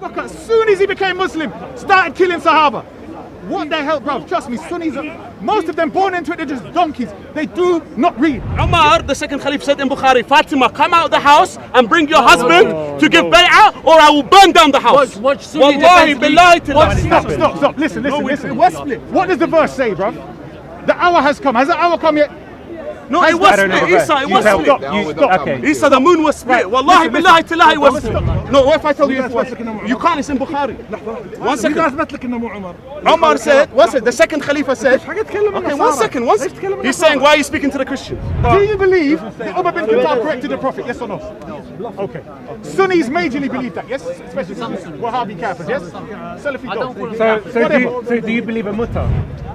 Look, as soon as he became Muslim, started killing Sahaba. What the hell, bro? Trust me, Sunnis, most of them born into it, they're just donkeys. They do not read. Umar, the second Caliph, said in Bukhari, Fatima, come out of the house and bring your husband to give bay'ah, or I will burn down the house. Watch Sunni Wallahi, billahi Stop, stop. Listen. we're split. What does the verse say, bro? The hour has come. Has the hour come yet? No, it was split. Isa, it was split. Stop. Okay. Isa, the moon was split. Wallahi, billahi, tillahi, it was split. Stop. No, what if I tell you it was? You can't, it's in Bukhari. 1 second. Umar said, what's it? The second Khalifa said. Okay, 1 second. He's saying, why are you speaking to the Christians? Do you believe that Umar bin Khattab corrected the Prophet? Yes or no? Okay. Sunnis majorly believe that, yes? Especially Wahhabi Kafirs, yes? Salafi don't. So do you believe a mutta?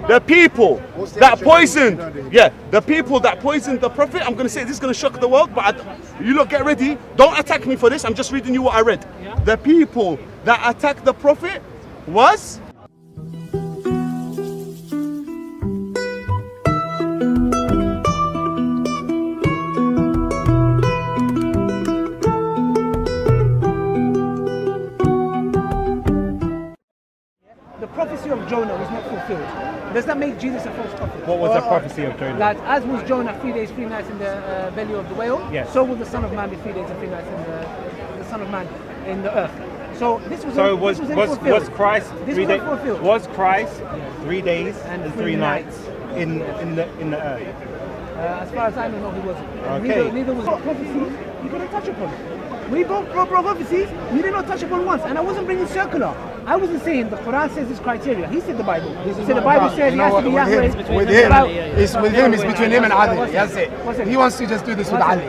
The people that poisoned, the people that poisoned the Prophet, I'm going to say this is going to shock the world, but you look, get ready. Don't attack me for this. I'm just reading you what I read. The people that attacked the Prophet was... The prophecy of Jonah was not fulfilled. Does that make Jesus a false prophet? What was the prophecy of Jonah? That as was Jonah 3 days, 3 nights in the belly of the whale, so will the Son of Man be 3 days and 3 nights in the Son of Man in the earth. So this was was Christ this 3 days? fulfilled. Was Christ 3 days and 3 nights in the earth? As far as I know, no, he wasn't. Okay. Neither was prophecies. You couldn't touch upon it. We both brought prophecies. You did not touch upon once, and I wasn't bringing circular. I wasn't saying the Quran says this criteria. He said the Bible. He said the Bible says he has to be Yahweh. With him, it's between him and Ali. That's it. He wants to just do this with Ali.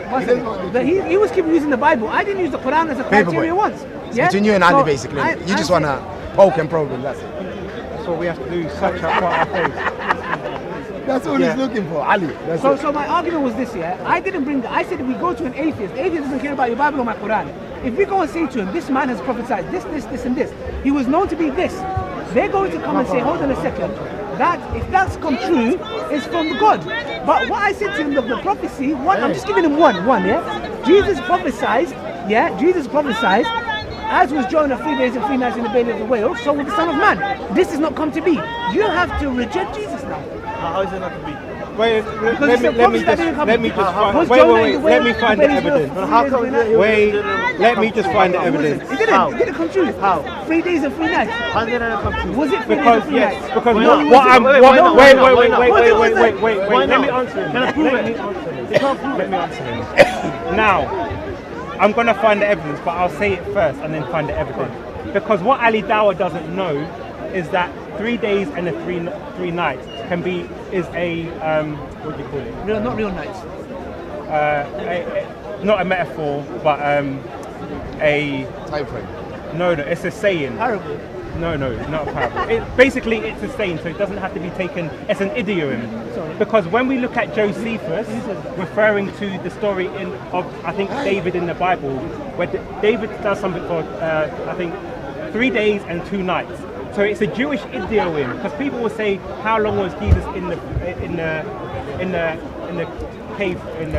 He was keeping using the Bible. I didn't use the Quran as a criteria once. It's between you and Ali, basically. You just want to poke and probe him. That's it. That's what we have to do. Such our face. That's all he's looking for, Ali. So my argument was this, I didn't bring that. I said we go to an atheist. The atheist doesn't care about your Bible or my Quran. If we go and say to him, this man has prophesied this, and this. He was known to be this. They're going to come and say, hold on a second. That, if that's come true, is from God. But what I said to him, the prophecy, I'm just giving him one, Jesus prophesied, as was Jonah 3 days and 3 nights in the belly of the whale, so will the Son of Man. This has not come to be. You have to reject Jesus now. How is it not to be? Wait, let me find the evidence. Let me just find the evidence. It didn't come true. How? 3 days and 3 nights. How did it come true? Was it 3 days and 3 nights? Because wait, let me answer him. Let me answer him. Now, I'm going to find the evidence, but I'll say it first and then find the evidence. Because what Ali Dawah doesn't know is that 3 days and 3 nights is a what do you call it? Not real nights. Not a metaphor, but a time frame. No, it's a saying. Parable. No, not a parable. Basically, it's a saying, so it doesn't have to be taken as an idiom. Because when we look at Josephus, referring to the story of I think David in the Bible, where David does something for I think 3 days and 2 nights. So it's a Jewish idiom, because people will say, how long was Jesus in the cave in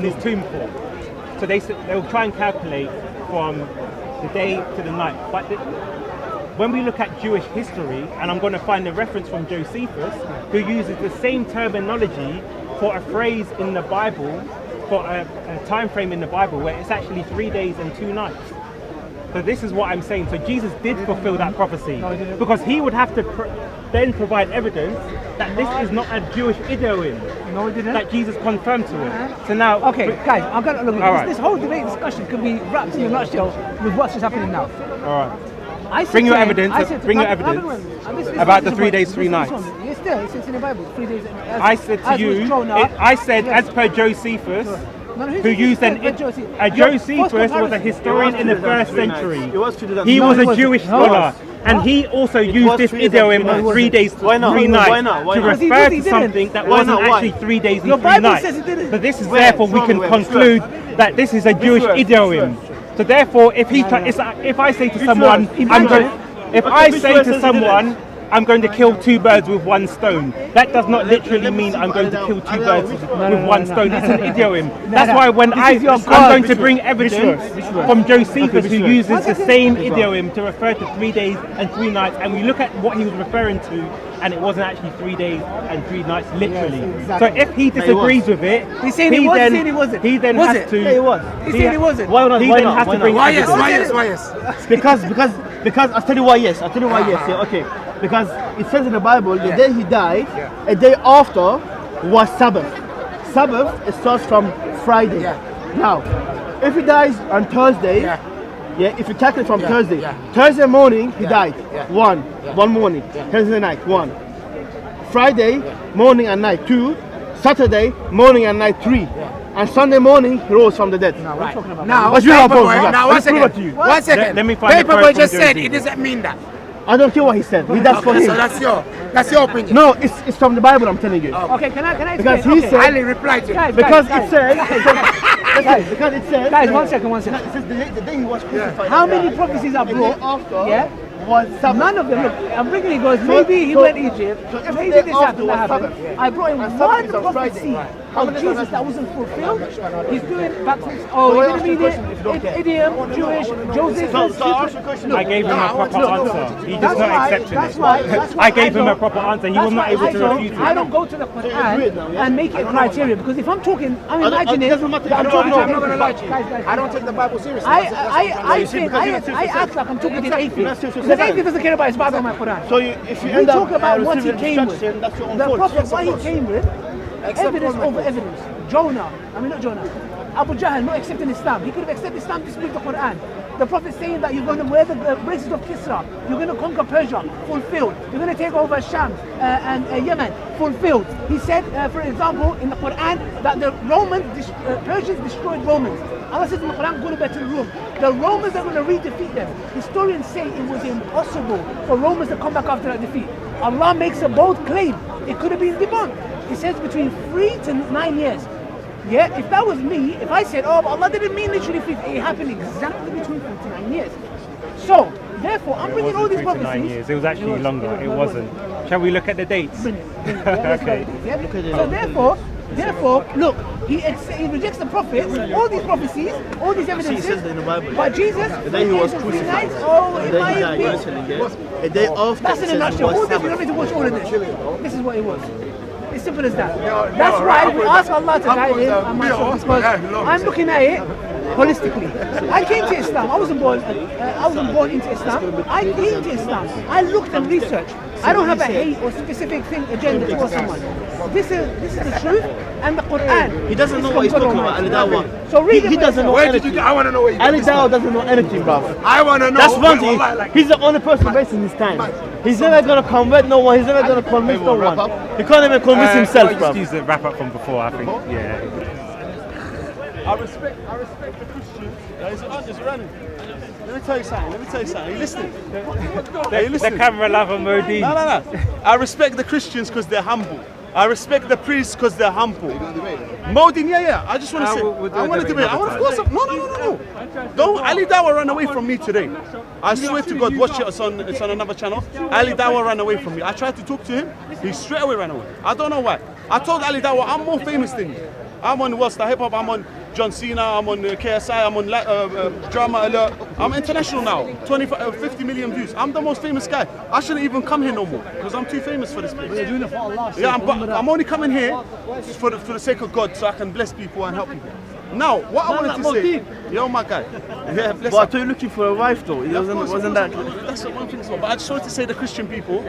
his tomb for? So they'll try and calculate from the day to the night. But when we look at Jewish history, and I'm going to find a reference from Josephus, who uses the same terminology for a phrase in the Bible, for a time frame in the Bible, where it's actually 3 days and 2 nights. So this is what I'm saying. So Jesus did fulfill that prophecy, because he would have to then provide evidence that this is not a Jewish idiom. No, he didn't. That Jesus confirmed to it. So now, okay, guys, I'm gonna look. This whole debate discussion could be wrapped in a nutshell with what's just happening now. All right. Bring your evidence. Bring your evidence about the 3 days, 3 nights. It's there. It's in the Bible. 3 days. I said to you. I said, as per Josephus. Who used Josephus was a historian in the 1st century. He was a Jewish scholar, and he also used this idiom of 3 days, 3 nights to refer to something that wasn't actually 3 days and 3 nights. So this is therefore we can conclude that this is a Jewish idiom. So therefore, if I say to someone, I'm going to kill two birds with one stone. That does not literally mean I'm going to kill two birds with one stone. It's an idiom. That's why when I'm going to bring evidence from Josephus, who uses the same idiom to refer to 3 days and 3 nights, and we look at what he was referring to, and it wasn't actually 3 days and 3 nights literally. So if he disagrees with it, he's saying he wasn't. He then has to. Yeah, he was. He's saying he wasn't. Why not? He then has to bring evidence. Why yes? Because I'll tell you why yes. Yeah, okay. Because it says in the Bible, the day he died, a day after was Sabbath. Sabbath, it starts from Friday. Now, if he dies on Thursday, if you calculate from Thursday, Thursday morning he died, one morning, Thursday night, 1. Friday morning and night, 2. Saturday morning and night, 3. And Sunday morning he rose from the dead. Now, one second. Let me find Paperboy just said it doesn't mean that. I don't care what he said. That's for him. So that's your opinion. No, it's from the Bible. I'm telling you. Okay, can I Because explain? he said. Ali replied to him. Because it says. Because it says. Guys, one second. It says the day he was crucified. How many prophecies are brought? Was none of them. Look, I'm bringing it goes. Maybe he went Egypt. Maybe this happened. I brought him one prophecy of Jesus that wasn't fulfilled. He's doing backflips. Oh, you didn't mean it. Idiom, Jewish, Joseph. I gave him a proper answer. He does not accept it. That's why I gave him a proper answer. He was not able to refuse it. I don't go to the Quran and make it a criteria, because if I'm talking, I'm imagining that I'm talking to I'm not gonna lie to you. I don't take the Bible seriously. I act like I'm talking to an atheist. The atheist doesn't care about his Bible and my Quran. So if you We end talk up about what he receiving came with. instruction, that's your own The fault. Prophet, what he came with, evidence over evidence. Not Jonah. Abu Jahl not accepting Islam. He could have accepted Islam to speak the Quran. The Prophet saying that you're going to wear the braces of Kisra, you're going to conquer Persia, fulfilled. You're going to take over Sham and Yemen, fulfilled. He said, for example, in the Quran that the Persians destroyed Romans. Allah says in the Quran, go to better room. The Romans are going to re-defeat them. Historians say it was impossible for Romans to come back after that defeat. Allah makes a bold claim. It could have been debunked. He says between 3 to 9 years. Yeah, if that was me, if I said, oh, but Allah didn't mean literally 3, it happened exactly between 3 to 9 years. So, therefore, I'm bringing all these 3 to 9 prophecies. years. It was actually longer. It wasn't. Shall we look at the dates? Okay. So therefore, look, he rejects the prophets, all these prophecies, all these evidences. But Jesus, The day he was crucified. it might have been. A day after. That's in a nutshell. All this, you don't need to watch all of this. This is what it was. It's simple as that. That's why we ask Allah to guide him and myself, because I'm looking at it holistically. I came to Islam. I wasn't born into Islam. I came to Islam. I looked and researched. I don't have a hate or specific thing agenda towards someone. This is the truth and the Quran. He doesn't know what he's talking about, Ali Dawah. So read He doesn't know Where did anything. you? I want to know where you Ali Dawah doesn't know anything, bro. I want to know. That's one thing. He's the only person wasting his time. He's never gonna convert no one. He's never gonna convince no one. He can't even convince himself, bro. Just use the wrap up from before, I think. Yeah. I respect the Christians. It's running. Let me tell you something. Are you listening? The camera lover, Modi. No. I respect the Christians because they're humble. I respect the priests because they're humble. Modin, yeah. I just want to say. I want to debate. I want to force up. No. Don't Ali Dawah run away from me today. I swear to God, watch it. It's on another channel. Ali Dawah ran away from me. I tried to talk to him. He straight away ran away. I don't know why. I told Ali Dawah I'm more famous than you. I'm on World Star Hip Hop. I'm on John Cena. I'm on KSI. I'm on Drama Alert. I'm international now. 50 million views. I'm the most famous guy. I shouldn't even come here no more because I'm too famous for this place. Yeah, I'm only coming here for the sake of God, so I can bless people and help people. Now, what I wanted to say, yo, my guy. Yeah, bless. But I thought you were looking for a wife, though. It wasn't that. That's the one thing. But I just wanted to say, the Christian people,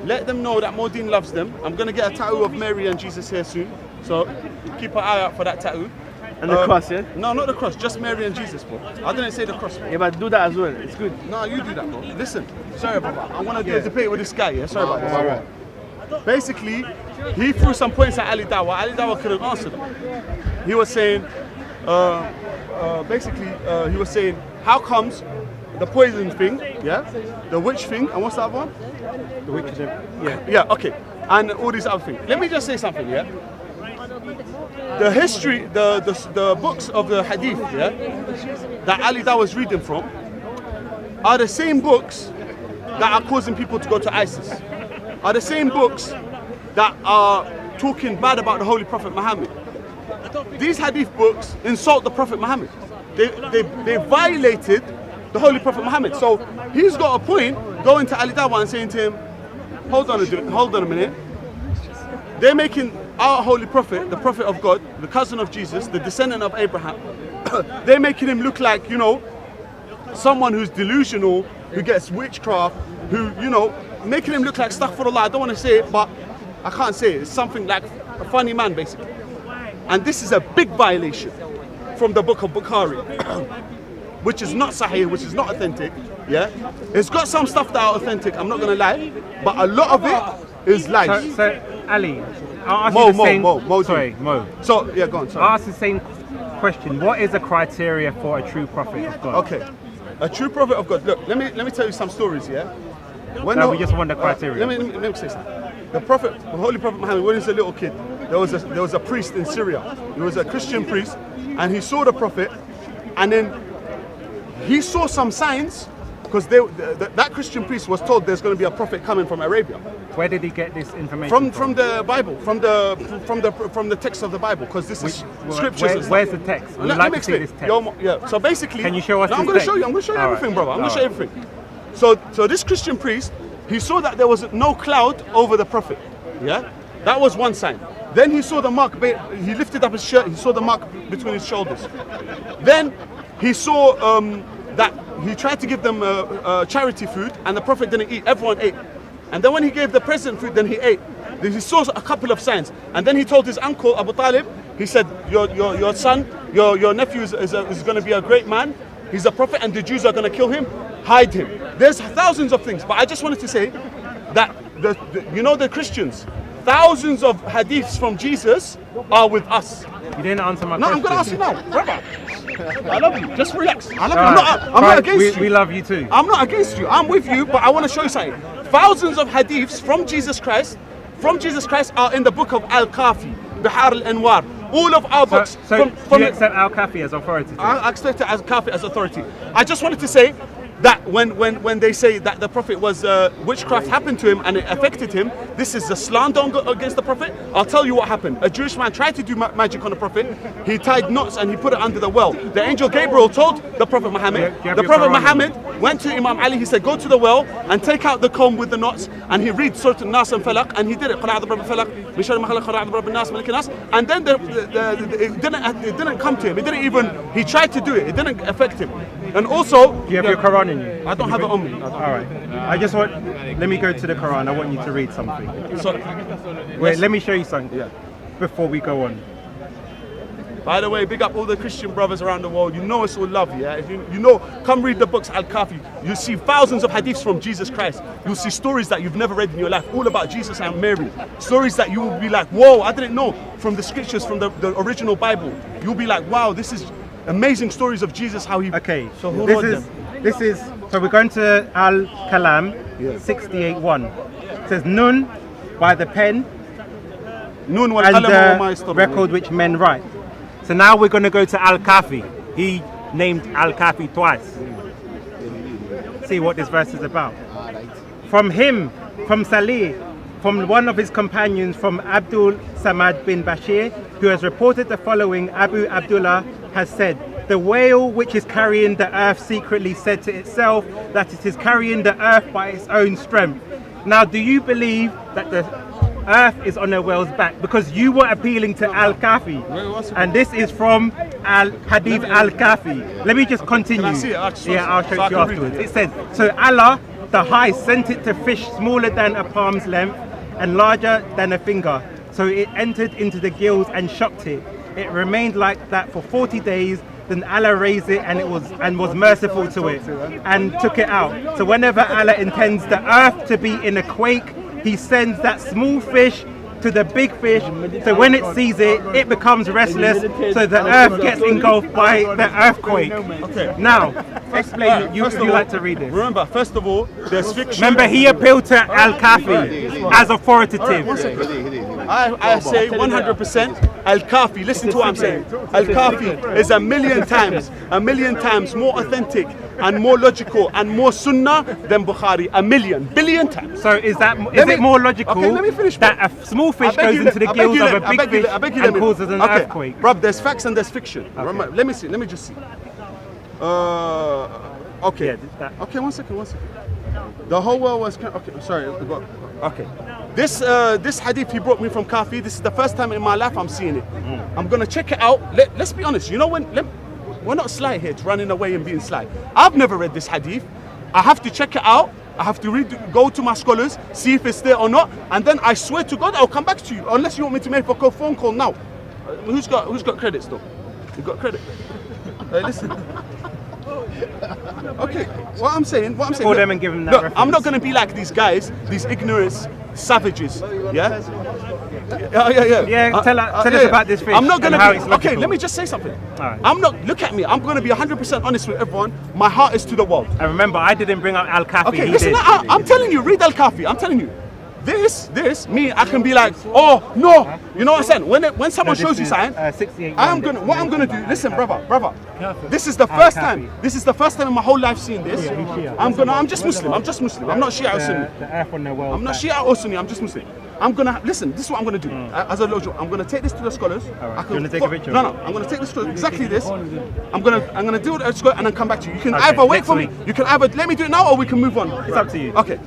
let them know that Modin loves them. I'm gonna get a tattoo of Mary and Jesus here soon, so keep an eye out for that tattoo. And the cross, yeah? No, not the cross, just Mary and Jesus, bro. I didn't say the cross, bro. Yeah, but do that as well. It's good. No, you do that, bro. Listen, sorry about that. I want to do a debate with this guy, yeah? Sorry about that. Right. Basically, he threw some points at Ali Dawah. Ali Dawah couldn't answer them. He was saying, he was saying, how comes the poison thing, yeah? The witch thing, and what's the other one? The witches, Yeah, okay. And all these other things. Let me just say something, yeah? The history, the books of the hadith, yeah, that Ali Dawah was reading from, are the same books that are causing people to go to ISIS. are the same books that are talking bad about the Holy Prophet Muhammad. These hadith books insult the Prophet Muhammad. They violated the Holy Prophet Muhammad. So he's got a point going to Ali Dawa and saying to him, hold on a minute. They're making our Holy Prophet, the Prophet of God, the cousin of Jesus, the descendant of Abraham, they're making him look like, you know, someone who's delusional, who gets witchcraft, who, you know, making him look like astaghfirullah. I don't want to say it, but I can't say it. It's something like a funny man, basically. And this is a big violation from the book of Bukhari, which is not sahih, which is not authentic. Yeah, it's got some stuff that are authentic, I'm not going to lie, but a lot of it is lies. So Ali, I'll ask you the same... Mo. So, yeah, go on, sorry. I'll ask the same question. What is the criteria for a true prophet of God? Okay, a true prophet of God. Look, let me tell you some stories, yeah? No, we just want the criteria. Let me say something. The Holy Prophet Muhammad, when he was a little kid, there was a priest in Syria. He was a Christian priest, and he saw the Prophet, and then he saw some signs, because that Christian priest was told there's going to be a prophet coming from Arabia. Where did he get this information from the Bible, from the text of the Bible, because this is scriptures. Where's the text? We'd like to see this text. Yeah. So basically, can you show us? I'm going to show you. I'm going to show you everything, brother. I'm going to show you everything. So this Christian priest, he saw that there was no cloud over the prophet. Yeah, that was one sign. Then he saw the mark. He lifted up his shirt. He saw the mark between his shoulders. Then he saw that he tried to give them charity food, and the prophet didn't eat. Everyone ate. And then when he gave the present food, then he ate. Then he saw a couple of signs, and then he told his uncle Abu Talib. He said, "Your son, your nephew is going to be a great man. He's a prophet, and the Jews are going to kill him. Hide him." There's thousands of things, but I just wanted to say that the Christians, thousands of hadiths from Jesus are with us. You didn't answer my question. No, I'm going to ask you now, brother. I love you. Just relax. I love you. I'm not against you. We love you too. I'm not against you. I'm with you, but I want to show you something. Thousands of hadiths from Jesus Christ are in the book of Al-Kafi, Bihar al-Anwar. All of our books. So do you accept Al-Kafi as authority? I accept it as Kafi as authority. I just wanted to say that when they say that the Prophet was witchcraft happened to him and it affected him, this is a slander against the Prophet. I'll tell you what happened. A Jewish man tried to do magic on the Prophet. He tied knots and he put it under the well. The angel Gabriel told the Prophet Muhammad. The Prophet Muhammad went to Imam Ali. He said, "Go to the well and take out the comb with the knots." And he read Surah An-Nas and Falaq, and he did it. And then it didn't come to him. He tried to do it. It didn't affect him. And also, do you have your Quran in you? I don't have it on me. All right. Let me go to the Quran. I want you to read something. Wait, let me show you something before we go on. By the way, big up all the Christian brothers around the world. You know it's all love, yeah? If you know, come read the books Al-Kafi. You'll see thousands of hadiths from Jesus Christ. You'll see stories that you've never read in your life, all about Jesus and Mary. Stories that you will be like, whoa, I didn't know, from the scriptures, from the original Bible. You'll be like, wow, this is amazing stories of Jesus, how he... Okay, so so we're going to Al-Kalam 68:1. It says, Nun, by the pen, Nun and the record which men write. So now we're going to go to Al-Kafi. He named Al-Kafi twice. See what this verse is about. From him, from Salih, from one of his companions, from Abdul Samad bin Bashir, who has reported the following: Abu Abdullah has said, "The whale which is carrying the earth secretly said to itself that it is carrying the earth by its own strength." Now, do you believe that the earth is on a whale's back? Because you were appealing to Al-Kafi, and this is from Hadith Al-Kafi. Let me just continue. Can I see it? I'll show it to you afterwards. It says, "So Allah, the High, sent it to fish smaller than a palm's length and larger than a finger. So it entered into the gills and shocked it. It remained like that for 40 days. Then Allah raised it and was merciful to it and took it out. So whenever Allah intends the earth to be in a quake, He sends that small fish to the big fish. So when it sees it, it becomes restless. So the earth gets engulfed by the earthquake." Okay. Now, explain. You like to read this? Remember, first of all, there's fiction. Remember, he appealed to Al-Kafi as authoritative. I say 100% Al-Kafi. Listen to what I'm saying. Al-Kafi is a million times more authentic and more logical and more sunnah than Bukhari. A million, billion times. So is it more logical Okay, let me finish, that a small fish goes into the gills of a big fish and causes an earthquake? Bruv, there's facts and there's fiction. Okay. Let me see. Let me just see. Okay. Yeah, Okay, one second. The whole world was. Okay, sorry. Okay. This hadith he brought me from Kafi. This is the first time in my life I'm seeing it. I'm gonna check it out. Let's be honest. You know we're not sly here to running away and being sly. I've never read this hadith. I have to check it out. I have to go to my scholars, see if it's there or not, and then I swear to God I'll come back to you. Unless you want me to make a phone call now. Who's got credits though? You got credit? Listen. Okay, what I'm saying. Call them and give them that look, reference. I'm not going to be like these guys, these ignorant savages. Yeah. Yeah, tell us about this fish. I'm not going and to how be. it's Okay, logical. let me just say something. Alright. I'm not. Look at me. I'm going to be 100% honest with everyone. My heart is to the world. And remember, I didn't bring up Al-Kafi. Okay, he listen. did. I'm telling you, read Al-Kafi. I'm telling you. This, me, I can be like, oh no, you know what I'm saying? When someone shows you something, what I'm gonna do. Listen, brother. This is the first time. This is the first time in my whole life seeing this. I'm just Muslim. I'm not Shia or Sunni. I'm not Shia or Sunni. I'm just Muslim. I'm gonna listen. This is what I'm gonna do. As a lojo, I'm gonna take this to the scholars. Right. You wanna take a picture? No. I'm gonna take this to exactly this. I'm gonna deal with the scholar and then come back to you. You can Okay, either wait next for week. me. You can either let me do it now or we can move on. It's up to you. Okay.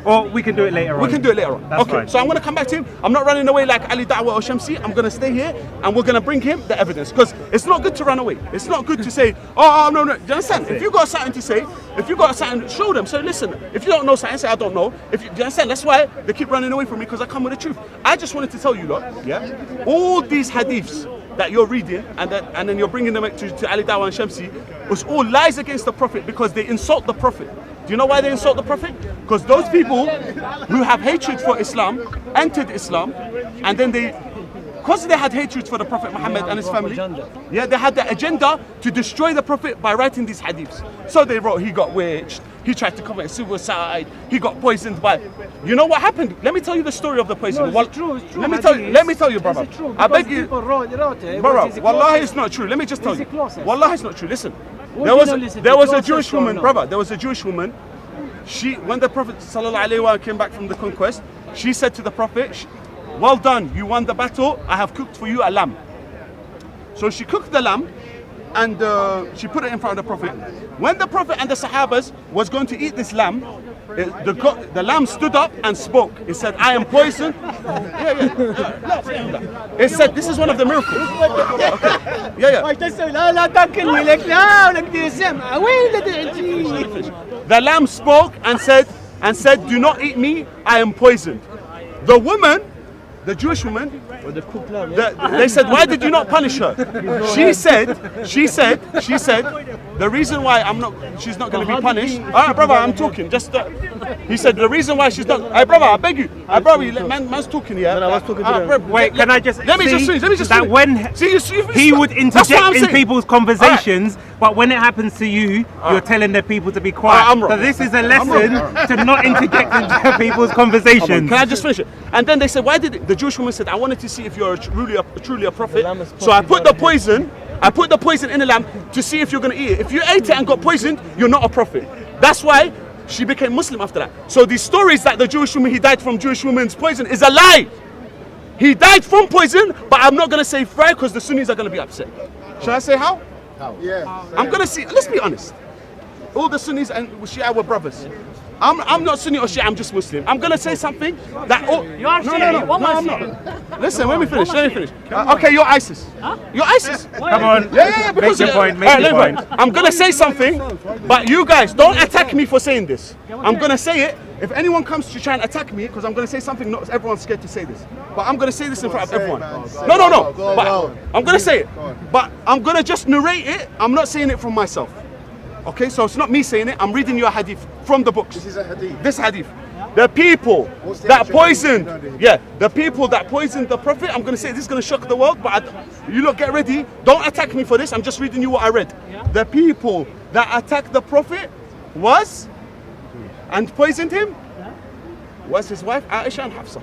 Or we can do it later on. We can do it later on. That's Okay, fine. so I'm going to come back to him. I'm not running away like Ali Da'wah or Shamsi. I'm going to stay here and we're going to bring him the evidence. Because it's not good to run away. It's not good to say, oh, no. Do you understand? If you got something to say, if you got something, show them. So listen, if you don't know something, say I don't know. Do you understand? That's why they keep running away from me, because I come with the truth. I just wanted to tell you, lot, yeah, all these hadiths that you're reading and then you're bringing them to Ali Dawah and Shamsi was all lies against the Prophet, because they insult the Prophet. Do you know why they insult the Prophet? Because those people who have hatred for Islam entered Islam, and then because they had hatred for the Prophet Muhammad and his family, they had the agenda to destroy the Prophet by writing these hadiths. So they wrote, he got witched, he tried to commit suicide, he got poisoned by. You know what happened? Let me tell you the story of the poison. No, it's true. Let me tell you, brother. It's true, I beg because you, people wrote it. brother. What is Wallahi, closest? it's not true. Let me just tell It's you. the closest. Wallahi, it's not true. Listen. What There do was you know, listen, there the was a closest Jewish or woman, not? brother. There was a Jewish woman. When the Prophet ﷺ came back from the conquest, she said to the Prophet, "Well done, you won the battle. I have cooked for you a lamb." So she cooked the lamb, and she put it in front of the Prophet. When the Prophet and the Sahabas was going to eat this lamb, the lamb stood up and spoke. It said, "I am poisoned." It said, "This is one of the miracles." Okay. The lamb spoke and said, "Do not eat me. I am poisoned." The woman, the Jewish woman, they said, "Why did you not punish her?" She said, the reason why she's not going to be punished. Alright, brother, I'm talking. He said the reason why she's not. Hey, brother, I beg you. Hey, brother, man's talking here. I was talking to them. Wait, can I just Let me just finish. that finish. when See, he would that's what I'm interject in saying. people's conversations, but when it happens to you, you're telling the people to be quiet. I'm wrong. So this is a lesson to not interject into people's conversations. Can I just finish it? And then they said, "Why did the Jewish woman said, I wanted to see if you're truly a prophet. So I put the poison. I put the poison in the lamb to see if you're going to eat it. If you ate it and got poisoned, you're not a prophet." That's why she became Muslim after that. So these stories that the Jewish woman, he died from Jewish woman's poison, is a lie. He died from poison, but I'm not going to say fry because the Sunnis are going to be upset. Shall I say how? Yeah. I'm going to see, let's be honest. All the Sunnis and Shia were brothers. I'm not Sunni or Shia, I'm just Muslim. I'm going to say something that... You are Shia, what I'm am not. Listen, let me finish. Okay, you're ISIS. Huh? You're ISIS. Come on, Because make your point. Alright, let me go. I'm going to say something, but you guys don't attack me for saying this. I'm going to say it. If anyone comes to try and attack me, because I'm going to say something, not everyone's scared to say this, but I'm going to say this in front of everyone. No. But I'm going to say it. But I'm going to just narrate it. I'm not saying it from myself. Okay, so it's not me saying it. I'm reading you a hadith from the books. This is a hadith. This hadith. The people that poisoned, the people that poisoned the Prophet. I'm going to say this is going to shock the world, but you lot get ready. Don't attack me for this. I'm just reading you what I read. The people that attacked the Prophet and poisoned him was his wife Aisha and Hafsa.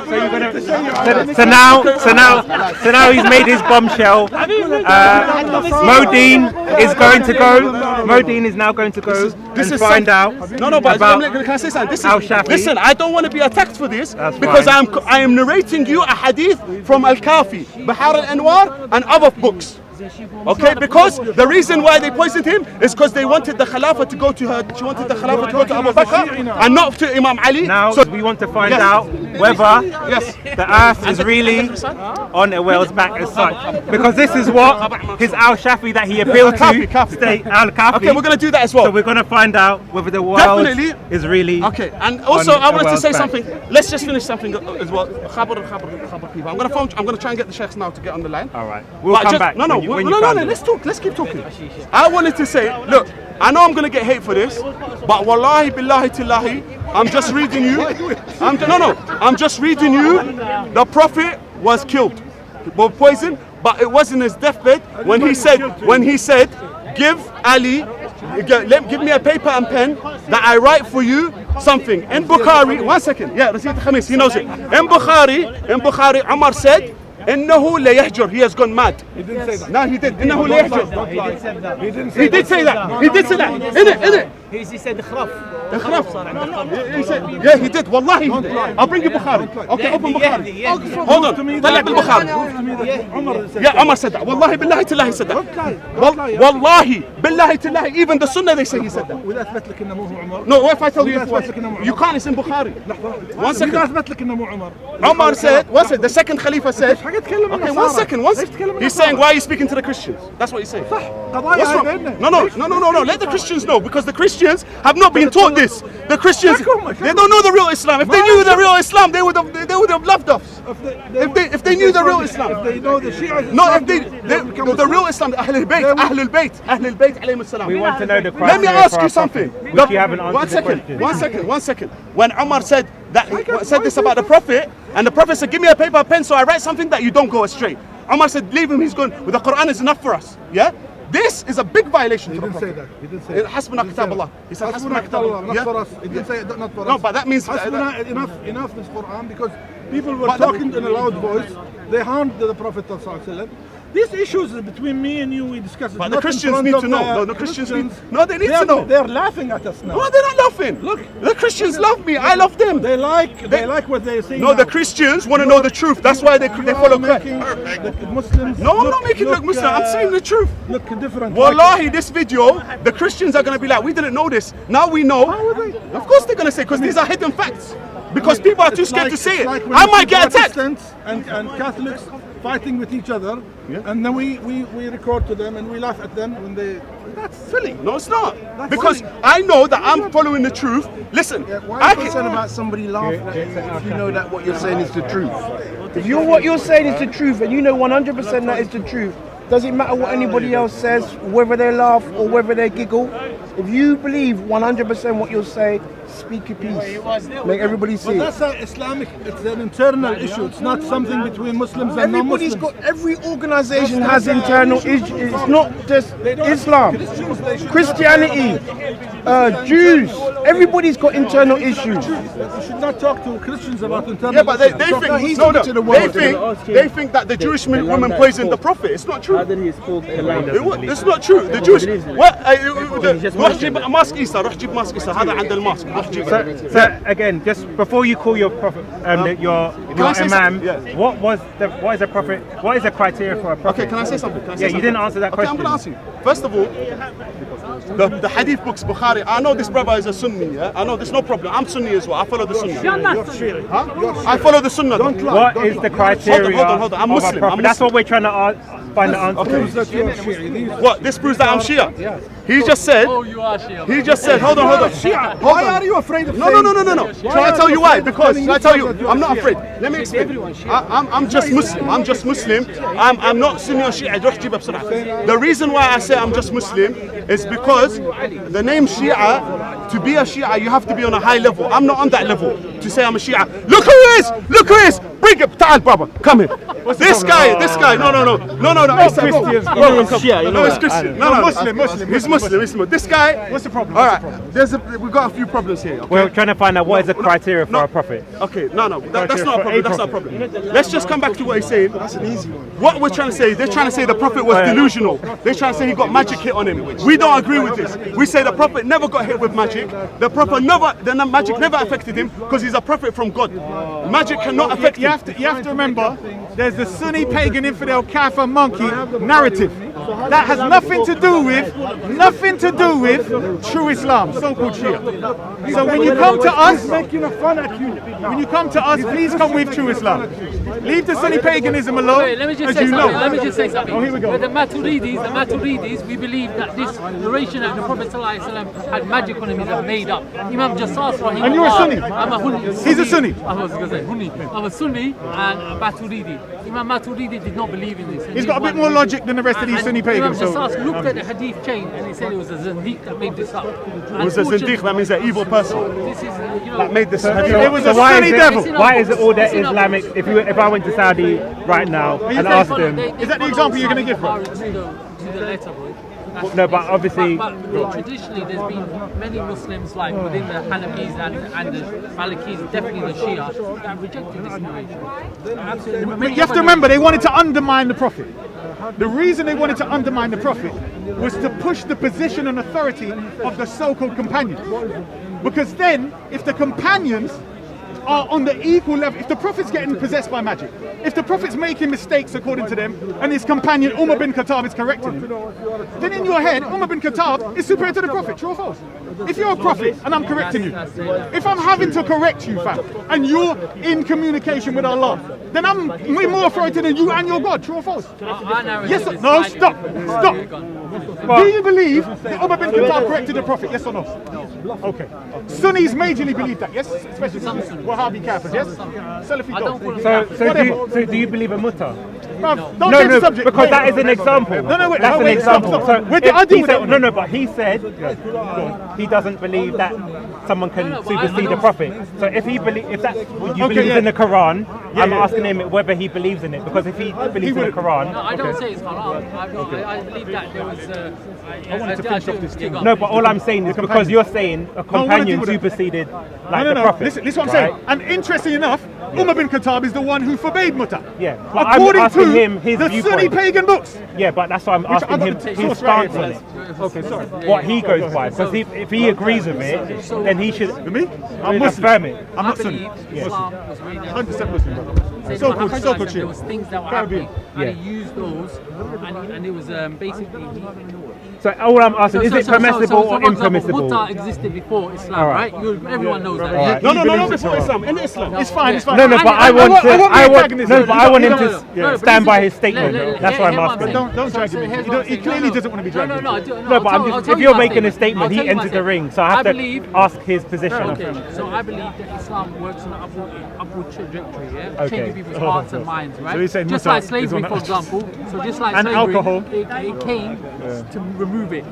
So you're gonna So now he's made his bombshell. Deen is going to go. Deen is now going to go and find out. No, but can I say something? Listen, I don't want to be attacked for this because I am narrating you a hadith from Al-Kafi, Bahar al-Anwar, and other books. Okay, because the reason why they poisoned him is because they wanted the Khalifa to go to her. She wanted the Khalifa to go to Abu Bakr and not to Imam Ali. Now, so we want to find out whether the earth is really on a whale's back as such. Because this is what his Al-Shafi that he appealed to state, Al-Kafi. Okay, we're going to do that as well. So we're going to find out whether the world is really. Okay, and also I wanted to say something. Let's just finish something as well. I'm going to try and get the sheikhs now to get on the line. All right, we'll come back. No, let's talk. Let's keep talking. I wanted to say, look, I know I'm going to get hate for this, but wallahi billahi tillahi, I'm just reading you. I'm just reading you. The Prophet was killed by poison, but it wasn't his deathbed when he said, give Ali, give me a paper and pen that I write for you something. In Bukhari, 1 second. Yeah, Rasid Khamis, he knows it. In Bukhari, Umar said, إنه لا يهجر. He has gone mad. He didn't say that. No, he did. إنه لا يهجر. He did say that. He did say that. In it. He said خرف. He said, yeah, he did. Wallahi, he did. I'll bring you Bukhari. Okay, open Bukhari. Hold on. طلع بالبخاري. Yeah, Umar said that. Wallahi billahi tillahi he said that. Wallahi billahi tillahi. Even the Sunnah they say he said that. No, if I tell you, you can't. It's in Bukhari. 1 second. Umar said, the second Khalifa said. Okay, 1 second. He's saying, why are you speaking to the Christians? That's what he's saying. What's wrong? No. Let the Christians know, because the Christians have not been taught this. The Christians, they don't know the real Islam. If they knew the real Islam, they would have loved us. If they knew the real Islam. If they know the Shia. No, if the real Islam, Ahlul Bayt, alayhim salam. We want to know the Let me ask you something. Which you haven't answered. 1 second. When Umar said this about the Prophet, and the Prophet said, give me a paper, pen, so I write something that you don't go astray. Umar said, leave him, he's gone. The Quran is enough for us. Yeah? This is a big violation. He didn't say that. He didn't say that. Hasbuna kitab Allah. He said Hasbuna kitab Allah, not for us. He didn't say it, not for us. No, but that means enough is Quran, because people were talking in a loud voice. They harmed the Prophet ﷺ. These issues between me and you, we discussed it. But the Christians need to know. The Christians need to know. They're laughing at us now. No, they're not laughing. Look, the Christians love me. I love them. They like what they're saying. No, the Christians want to know the truth. That's why they follow Christ. The Muslims. No, I'm not making it look Muslim. I'm saying the truth. Look different. Wallahi, this video, the Christians are going to be like, we didn't know this. Now we know. How would they? Of course they're going to say, because these are hidden facts. Because people are too scared to say it. I might get attacked. And Catholics fighting with each other, and then we record to them and we laugh at them when they. That's silly. No, it's not. Because I know that I'm following the truth. Listen, why are you concerned about somebody laughing at you if you know that what you're saying is the truth? If what you're saying is the truth and you know 100% that is the truth, does it matter what anybody else says, whether they laugh or whether they giggle? If you believe 100% what you'll say, speak your piece. Make everybody see. But that's an Islamic, it's an internal issue. It's not something between Muslims and non-Muslims. Every organization has internal issues. It's not just Islam. Christianity, Jews, everybody's got internal issues. You should not talk to Christians about internal issues. Yeah, but they think that the Jewish woman poisoned the Prophet. It's not true. It's not true. The Jewish. روح جيب ماسك عيسى روح جيب ماسك عيسى هذا عند الماسك روح جيب. So again, just before you call your prophet, your imam, what is a prophet? What is the criteria for a prophet? Okay, can I say something? You didn't answer that question. I'm going to answer you. First of all, the hadith books, Bukhari. I know this brother is a Sunni. Yeah? I know there's no problem. I'm Sunni as well. I follow the Sunnah. I follow the Sunnah. What is the criteria? Hold on. I'm Muslim. That's what we're trying to find the answer. Okay. What? This proves that I'm Shia. He just said. Oh, you are Shia. He just said. Hold on. Why are you afraid of? No. Shall I tell you why? Because shall I tell you? I'm not afraid. Let me explain. I'm just Muslim. I'm not Sunni or Shia. The reason why I say I'm just Muslim is because the name Shia, to be a Shia, you have to be on a high level. I'm not on that level to say I'm a Shia. Look who is! Bring it, Tal, brother. Come here. This guy. No. Christians. Bro, come. Shia, you know No, it's that. Christian. No. Muslim. He's Muslim. This guy. What's the problem? All right. We've got a few problems here. Okay? We're trying to find out what is the criteria for a prophet. Okay, no, that's not a problem. That's not a problem. Let's just come back to what he's saying. That's an easy one. What we're trying to say, they're trying to say the prophet was delusional. They're trying to say he got magic hit on him. We don't agree with this. We say the prophet never got hit with magic. The magic never affected him because he's a prophet from God. Magic cannot affect him. You have to remember, there's the Sunni pagan infidel kafir monkey narrative that has nothing to do with true Islam, so-called Shia. So when you come to us, please come with true Islam. Leave the Sunni paganism alone. Wait, let me just say something. Oh, here we go. With the Maturidis, we believe that this narration that the Prophet ﷺ had magic on him is made up. Imam Jassas rahimahullah. And you're a Sunni. I'm a Sunni. He's a Sunni. I was going to say Sunni. I'm a Sunni and a Maturidi. Imam Maturidi did not believe in this. He's got a bit more logic than the rest of these Sunni pagans. Imam So. Jassas looked at the hadith chain and he said it was a zindiq that made this up. It was a zindiq, that means an evil person This is, that made this. It was a why Sunni is it- devil. Why is it all that Islamic? If I went to Saudi right now and asked them, Is that the example you're going to give, bro? To the letter, boy. no, but obviously. But traditionally, there's been many Muslims, like within the Hanafis and the Malikis, definitely the Shia, that have rejected this narration. Absolutely. But you have to remember, they wanted to undermine the Prophet. The reason they wanted to undermine the Prophet was to push the position and authority of the so-called companions. Because then, if the companions are on the equal level, if the Prophet's getting possessed by magic, if the Prophet's making mistakes according to them, and his companion Umar bin Khattab is correcting him, then in your head, Umar bin Khattab is superior to the Prophet, true or false? If you're a prophet and I'm correcting you, if I'm having to correct you, fam, and you're in communication with Allah, then I'm more authoritative than you and your God, true or false? Yes or no? Stop. Do you believe that Umar bin Khattab corrected the Prophet? Yes or no? Okay. Sunnis majorly believe that, yes? Especially Wahhabi Kafirs, yes? Salafi don't. So do you believe a mutta? Bruv, don't change the subject. Because that is an example. No, wait, that's no, an wait, stop, example. stop. Where did I deal with that one? No, but he said he doesn't believe that someone can supersede the Prophet. So if he believes in the Quran, I'm asking him whether he believes in it. Because if he believes in the Quran, No, I don't say it's haram. I believe that there was. I wanted to finish off this thing. no, but all I'm saying is because you're saying a companion superseded like the Prophet. Listen what I'm saying. And interesting enough, Umar bin Khattab is the one who forbade muta. Yeah, but I'm according asking to him his the viewpoint. Sunni pagan books. Yeah, but that's why I'm asking him his stance on it. Okay, sorry. What he goes by, because if he agrees with it, then he should Me? I'm Muslim. affirm it. I'm not Sunni. Islam was really 100% Muslim, brother. Said So Muhammad good, so good, there was chill. things that were Caribbean. happening, and he used those, and it was basically. So all I'm asking, is it permissible or for example, impermissible? Muta existed before Islam, All right? right. Everyone knows that. Alright. No, before Islam, in Islam. It's fine, it's fine. No, but I want him to No, stand by but his statement. That's why I'm asking. Don't drag him in. He clearly doesn't want to be dragged in. No, but I'm just, if you're making a statement, he entered the ring, so I have to ask his position. Okay, so I believe that Islam works on an upward trajectory, yeah? Okay. Changing people's hearts and minds, right? So he's saying just Muta like is slavery, on for that. example. So just like And slavery, alcohol. it came to remove it.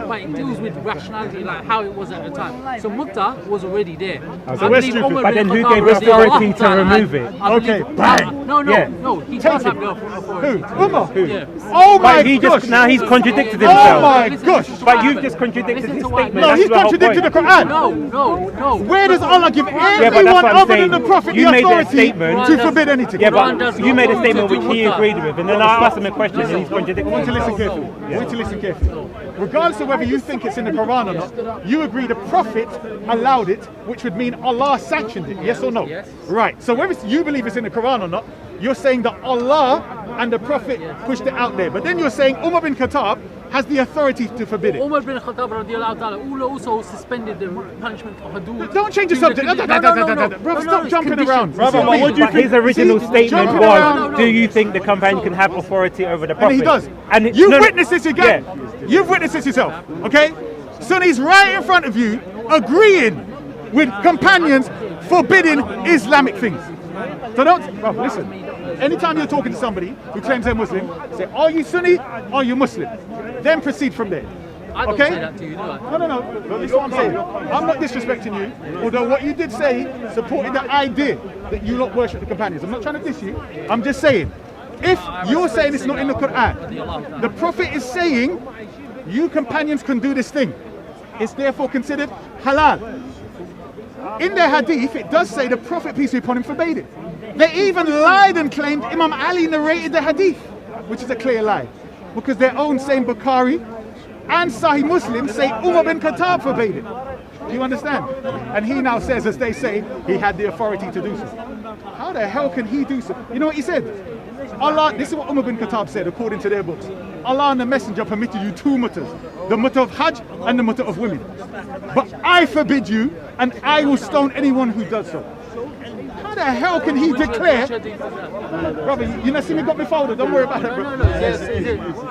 But it deals with rationality, like how it was at the time. So Mutta was already there. So we're stupid. But then who gave authority to remove it? Okay, bang. No, Yeah. he does have the authority. Who? Umar? Yeah. Oh my But he gosh. just now he's contradicted Oh himself. my Listen gosh. to what But you've happened. just contradicted Listen his to what statement. No, That's he's the whole contradicted the point. Quran. No. Where does Allah give but that's anyone what I'm other saying. than the Prophet You the made a authority statement. to forbid anything? Yeah, Quran but does you not made a want statement to which do he Mutta. agreed with, and then I asked him a question and he's contradicted. I want to listen carefully. I want to listen carefully. Regardless of whether you think it's in the Quran or not, you agree the Prophet allowed it, which would mean Allah sanctioned it. Yes or no? Yes. Right. So whether you believe it's in the Quran or not, you're saying that Allah and the Prophet pushed it out there. But then you're saying Umar bin Khattab has the authority to forbid it. Umar bin Khattab radiallahu ta'ala also suspended the punishment of hudud. Don't change the subject. Bro, stop jumping around. Brother, but what do you think? His original statement jumping was, around. do you think the companion can have authority over the Prophet? And he does. And You've witnessed this again. Yeah. You've witnessed this yourself. Okay? Sunnis right in front of you agreeing with companions forbidding Islamic things. So bro, listen. Anytime you're talking to somebody who claims they're Muslim, say, are you Sunni? Are you Muslim? Then proceed from there. I don't Okay? say that to you, do I? No. But listen what I'm saying. I'm not disrespecting you. Although what you did say supported the idea that you lot worship the companions. I'm not trying to diss you. I'm just saying, if you're saying it's not in the Quran, the Prophet is saying you companions can do this thing. It's therefore considered halal. In their hadith, it does say the Prophet, peace be upon him, forbade it. They even lied and claimed Imam Ali narrated the hadith, which is a clear lie. Because their own same Bukhari and Sahih Muslim say Umar bin Khattab forbade it. Do you understand? And he now says, as they say, he had the authority to do so. How the hell can he do so? You know what he said? Allah, this is what Umar bin Khattab said according to their books. Allah and the Messenger permitted you 2 muttahs, the muttah of Hajj and the muttah of women. But I forbid you, and I will stone anyone who does so. How the hell can he declare? Brother, you not see me got me folded, don't worry about that, bro.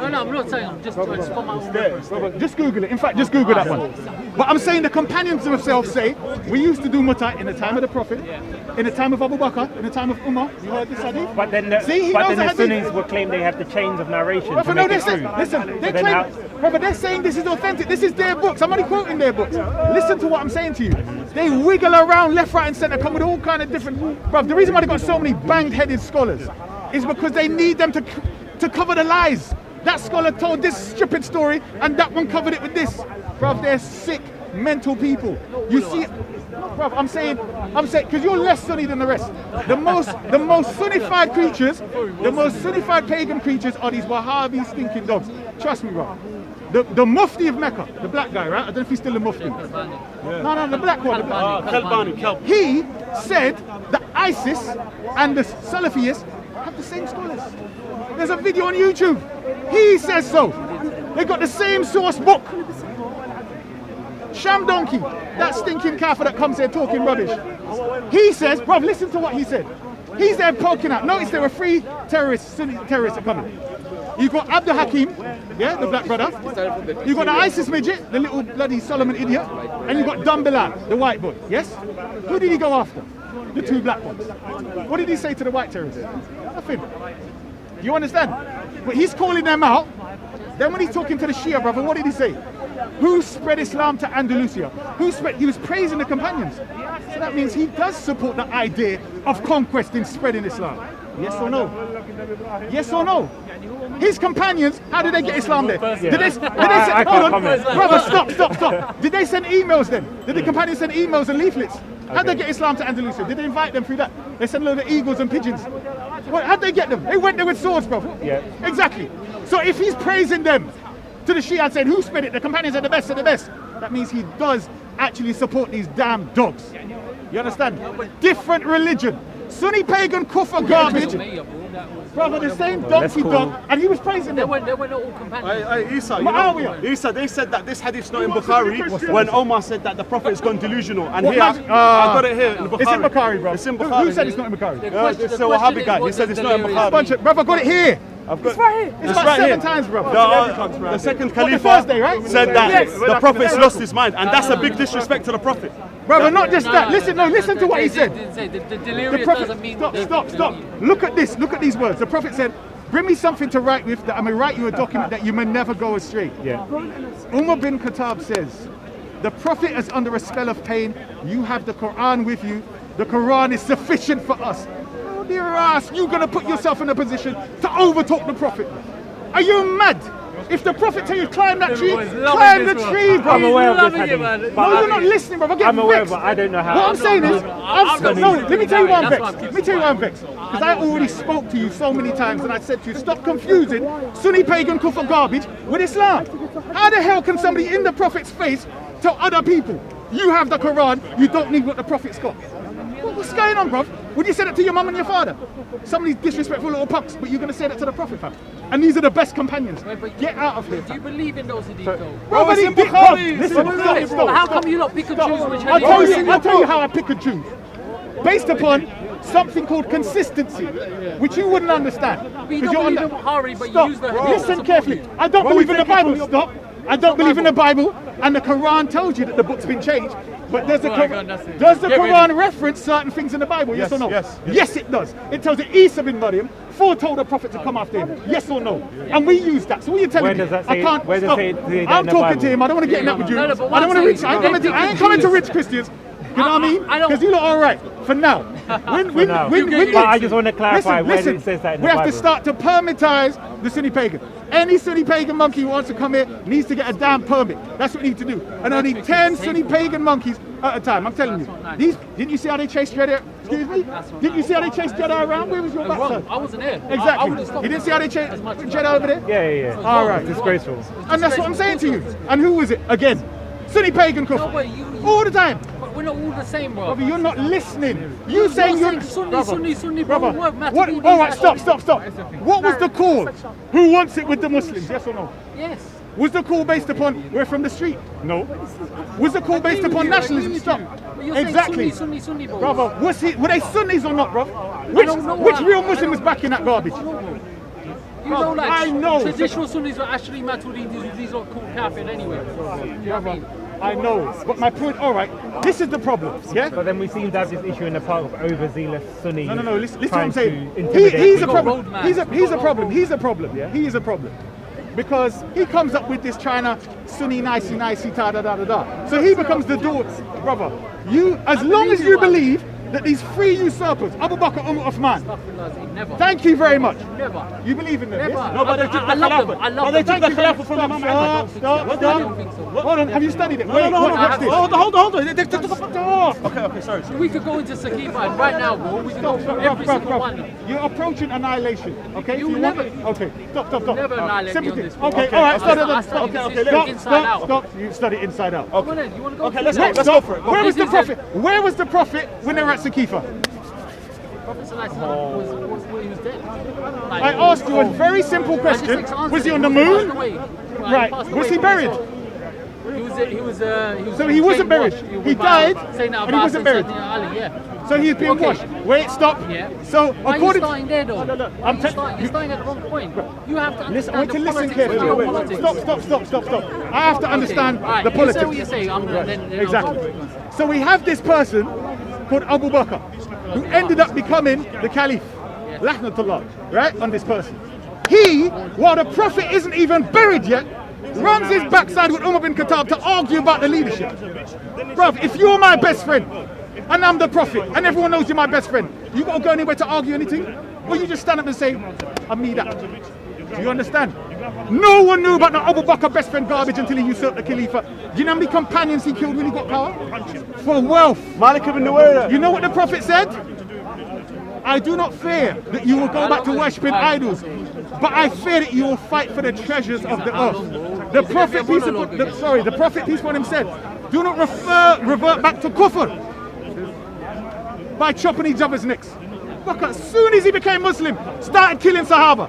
No, I'm not saying, I'm just trying to spot my own reference. Brother, just Google it. In fact, just Google that one. But I'm saying the companions themselves say, we used to do muttah in the time of the Prophet, in the time of Abu Bakr, in the time of Umar. You heard this hadith? But then the, See, he but knows then the the hadith. Sunnis will claim they have the chains of narration Brother, to no, make they it say, true. listen, they So then claim, how- brother, they're saying this is authentic. This is their books. I'm only quoting their books. Listen to what I'm saying to you. They wiggle around left, right, and centre, come with all kind of different. Bruv, the reason why they got so many banged-headed scholars is because they need them to cover the lies. That scholar told this stupid story, and that one covered it with this. Bruv, they're sick, mental people. You see, bruv, I'm saying, because you're less Sunni than the rest. The most Sunnified creatures, the most Sunnified pagan creatures are these Wahhabi stinking dogs. Trust me, bruv. The Mufti of Mecca, the black guy, right? I don't know if he's still the Mufti. No, the black one. Kelbani. He said that ISIS and the Salafists have the same scholars. There's a video on YouTube. He says so. They got the same source book. Sham Donkey, that stinking kafir that comes here talking rubbish. He says, bruv, listen to what he said. He's there poking out. Notice there were 3 terrorists, Sunni terrorists are coming. You've got Abdul Hakim, yeah, the black brother. You've got the ISIS midget, the little bloody Solomon idiot. And you've got Dun Bilal, the white boy, yes? Who did he go after? The 2 black ones. What did he say to the white terrorists? Nothing. You understand? But he's calling them out. Then when he's talking to the Shia brother, what did he say? Who spread Islam to Andalusia? He was praising the companions. So that means he does support the idea of conquest in spreading Islam. Yes or no? Yes or no? His companions, how did they get Islam there? Did they send, hold on, brother, stop. Did they send emails then? Did the companions send emails and leaflets? How'd they get Islam to Andalusia? Did they invite them through that? They sent a load of eagles and pigeons. How'd they get them? They went there with swords, bro. Yeah. Exactly. So if he's praising them to the Shia and saying, who spread it? The companions are the best of the best. That means he does actually support these damn dogs. You understand? Different religion. Sunni pagan kufr garbage. Brother, the same donkey dog, and he was praising them. They were not all companions. Isa, Muawiyah. they said that this hadith's not in Bukhari when Omar said that the Prophet's gone delusional. And What here, magic? I got it here in Bukhari. It's in Bukhari, bro. It's in Bukhari. Who said it's not in Bukhari? It's a Wahhabi guy. He said it's not in Bukhari. Brother, I got it here. It's right here. It's like 7 times, bro. The second What, the Khalifa Thursday, right? said that Yes. the Prophet's lost his mind, and that's a big disrespect to the Prophet. Brother, not just that. Listen to what he said. The The delirious Prophet, doesn't mean... stop. Look at this. Look at these words. The Prophet said, bring me something to write with that I may write you a document that you may never go astray. Yeah. Umar bin Khattab says, the Prophet is under a spell of pain. You have the Quran with you. The Quran is sufficient for us. Oh, dear ass, you're going to put yourself in a position to overtalk the Prophet. Are you mad? If the Prophet tell you climb that tree, climb the tree, bro. I'm aware of this Loving it, man. hadith. No, you're not listening, bro. I get I'm aware, vexed. but I don't know how. What I'm saying is, let me tell you why I'm That's why vexed. I'm Let me tell you why I'm vexed. Because I already spoke to you so many times and I said to you, stop confusing Sunni pagan kufr garbage with Islam. How the hell can somebody in the Prophet's face tell other people, you have the Quran, you don't need what the Prophet's got? What's going on, bro? Would you say that to your mum and your father? Some of these disrespectful little punks, but you're going to say that to the Prophet, fam. And these are the best companions. Get out of here, Do you fam. believe in those hadith though? Bro, it's in bro, Bukhari. listen, stop. How come you not pick and choose which I'll hadith? tell you how I pick and choose. Based upon something called consistency, which you wouldn't understand. But you 'Cause don't you're believe in Bukhari, but you Stop. use the hadith. Listen carefully. I don't believe in the Bible. Stop. I don't believe in the Bible, and the Quran tells you that the book's been changed. But does the Oh my God, that's it. does the Get Quran ready. reference certain things in the Bible? Yes, Yes, or no? yes, yes. Yes, it does. It tells you Isa bin Maryam foretold the prophet to come after him. Yes or no? And we use that. So what are you telling Where me? does that I say- can't where does stop. it say that I'm in the talking Bible? to him. I don't want to get in that with you. No, no, but I what don't want to I'm reach. saying I is ain't coming to rich Christians. You know what I mean? I don't- Because you lot are all right for now. now. But I just want to clarify where it says that in the we have to Bible. start to permitize the Sunni pagan. Any Sunni pagan monkey who wants to come here needs to get a damn permit. That's what we need to do. And only 10 Sunni pagan monkeys at a time. I'm telling you. These, didn't you see how they chased Jedi? Excuse me? Didn't you see how they chased Jedi around? Where was your backside? I wasn't there. I Exactly. would've stopped You didn't see how they chased as much as Jedi over there? Yeah. All right. Disgraceful. And that's what I'm saying to you. And who was it? Again, Sunni pagan No, kufr. but you, All the time. but we're not all the same, bro. Brother, you're not listening. You saying you're Sunni, bro. Brother, What, Matt, what? we All right, need stop. that. What was the call? Who wants it with the Muslims? Yes or no? Yes. Was the call based upon we're from the street? No. Was the call based upon nationalism? Stop. But you're saying Exactly. Sunni, bro. Brother, were they Sunnis or not, bro? don't know Which why. real Muslim was backing that garbage? You know, like, I know. traditional Sunnis are actually Maturidis, these are called kafir anyway. Do you know what I mean? I know, but my point, all right, this is the problem, yeah? But then we seem to have this issue in the part of overzealous Sunni. No, listen what trying I'm saying. to intimidate He's a people. problem. roadmap. He's a We've got problem. roadmap. He's a problem, yeah? He is a problem. Because he comes up with this China Sunni nicey, da da da da da. So he becomes the door, brother. You, as long as you believe that these three usurpers, Abu Bakr, Umar, Uthman, Never. thank you very much. Never. You believe in them? Never. Yes? No, but they took I the love them. Khilafah. I love But they them. took the Khilafah from Imam Ahmad. Stop. I don't think so. Hold on, have you studied it? No, Wait, no, watch this. hold on. They took the Khilafah. Okay, sorry. We could go into Sakifa right now, bro. We could go through every single one. You're approaching annihilation, okay? You So want never- it? Okay, stop. never annihilate me on Sympathy. this, bro. Okay, Okay, all right, I studied this inside out. stop. You study inside out. Come on then, you want to go? Okay, let's go. Let's Let's go go for it. Where was the This is prophet? Where was the prophet when they were at Sakifa? Prophet Sallallahu was dead. Like, I asked you a very simple question. Was he on the moon? Right. Was he buried? He was So he wasn't buried. He died, and and he wasn't buried. Ali, yeah. So he's being Okay. washed. Wait, stop. Yeah. So Why are you according starting there though? No. Why I'm you you're starting at the wrong point. You have to Listen, I understand want to the listen politics carefully. of geopolitics. Stop. I have to understand Right, the you politics. say what you say. I'm gonna then I'll Exactly. go. So we have this person called Abu Bakr, who ended up becoming the Caliph. Lahnatullah, right? On this person. He, while the Prophet isn't even buried yet, runs his backside with Umar bin Khattab to argue about the leadership. Bruv, if you're my best friend, and I'm the Prophet, and everyone knows you're my best friend, you gotta go anywhere to argue anything? Or you just stand up and say, I'm me that. Do you understand? No one knew about the Abu Bakr best friend garbage until he usurped the Khalifa. Do you know how many companions he killed when he got power? For wealth. Malik ibn Nuwayra. You know what the Prophet said? I do not fear that you will go back to worshipping idols, but I fear that you will fight for the treasures of the earth. The Prophet, the Prophet, peace upon him, said, do not revert back to kufr by chopping each other's necks. Look, as soon as he became Muslim, started killing Sahaba.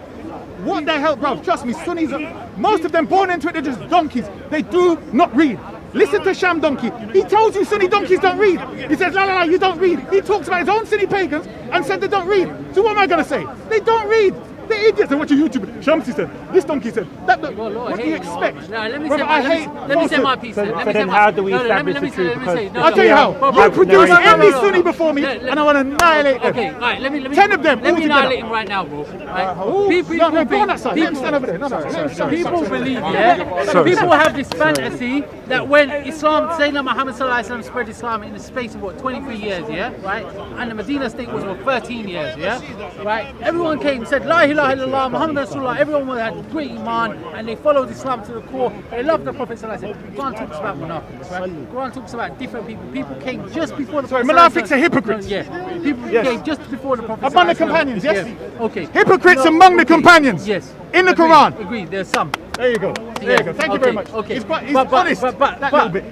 What the hell, bro? Trust me, Sunnis, most of them born into it, they're just donkeys. They do not read. Listen to Sham Donkey. He tells you Sunni donkeys don't read. He says, la, you don't read. He talks about his own Sunni pagans and said they don't read. So what am I going to say? They don't read. They're idiots. And watch your YouTube. Shamsi said, this donkey said, that. What do you expect? No, let me Brother, say my piece. So then how do we establish the truth? I'll tell you how. You produce any Sunni before me and I want to annihilate them. Okay, all right, let me 10 of them Let me all annihilate together. him right now, bro. Right? No, go on that side. Let him stand over there. No. People believe, yeah? People have this fantasy that when Islam, Sayyidina Muhammad Sallallahu Alaihi Wasallam spread Islam in the space of 23 years, yeah? Right? And the Medina state was 13 years, yeah? Right? Everyone came and said, La ilaha illallah, Muhammad Rasulullah. Everyone had great iman and they followed Islam to the core. They loved the Prophet Sallallahu Alaihi Wasallam. Quran talks about munafiqs, right? Quran talks about different people. People came just before the Prophet. Munafiqs are hypocrites. Yeah. People came just before the Prophet. Among the Sallallahu Alaihi Wasallam. companions, yes? Yeah. Okay. Hypocrites No, among the okay. companions. Yes. In the Agreed, Quran. Agreed. There's some. There you go. There you go. Thank you very much. Okay. He's honest. That little bit.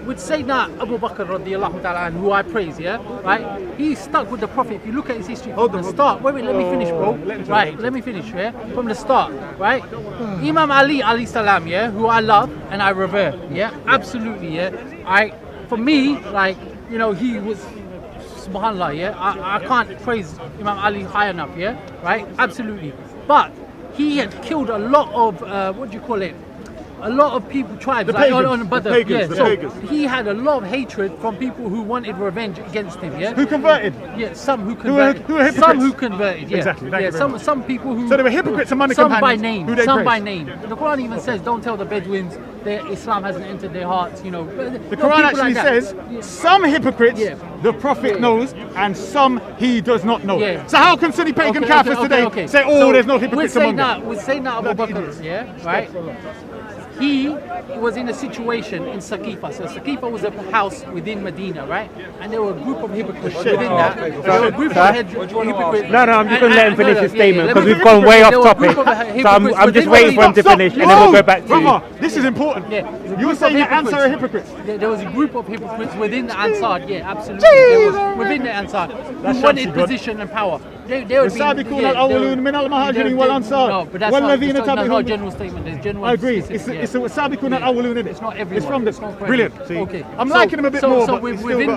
With Sayyidina Abu Bakr radiallahu ta'ala, who I praise, yeah, right? He stuck with the Prophet. If you look at his history from the start, wait, let me finish, bro. Right, let me finish, yeah? From the start, right? Imam Ali alayhi salam, yeah, who I love and I revere, yeah, absolutely, yeah. For me, like, you know, he was, subhanallah, yeah. I can't praise Imam Ali high enough, yeah, right? Absolutely. But he had killed a lot of, what do you call it? a lot of people, tribes, The like pagans, on the Badr, pagans, the so pagans. he had a lot of hatred from people who wanted revenge against him. Yeah, Who converted? yeah, some who were converted, hypocrites. some who converted. Yeah, Exactly, thank yeah, you very some people who. So they were hypocrites among the some by companions name, who they some by praised. name. The Quran even says, "Don't tell the Bedouins that Islam hasn't entered their hearts." You know, The Quran actually says some hypocrites Yeah. the Prophet knows and some he does not know. Yeah. So how can Sunni pagan Kafirs today say, oh, So there's no hypocrites among them? With Sayyidina Abu Bakr, yeah, right? He was in a situation in Saqifa. So Saqifa was a house within Medina, right? And there were a group of hypocrites within that. There were a group of hypocrites. No, I'm just going to let him finish his statement because let me we've gone way off There were a topic. group of So hypocrites I'm just within waiting for him to Medina. finish and then we'll go back to you. Brother, this is important. Yeah, You were saying the Ansar are hypocrites. There was a group of hypocrites within the Ansar, yeah, absolutely. There was within the Ansar who wanted position and power. They would be. السابقون الأولون من المهاجرين والأنصار No, but that's والذين not a تبعهم. general statement. There's general. I agree. specific, It's yeah. a السابقون الأولون, isn't it? It's not everyone. It's from the It's not for brilliant. everyone. See, Okay. I'm liking him a bit more. So but he's still within got-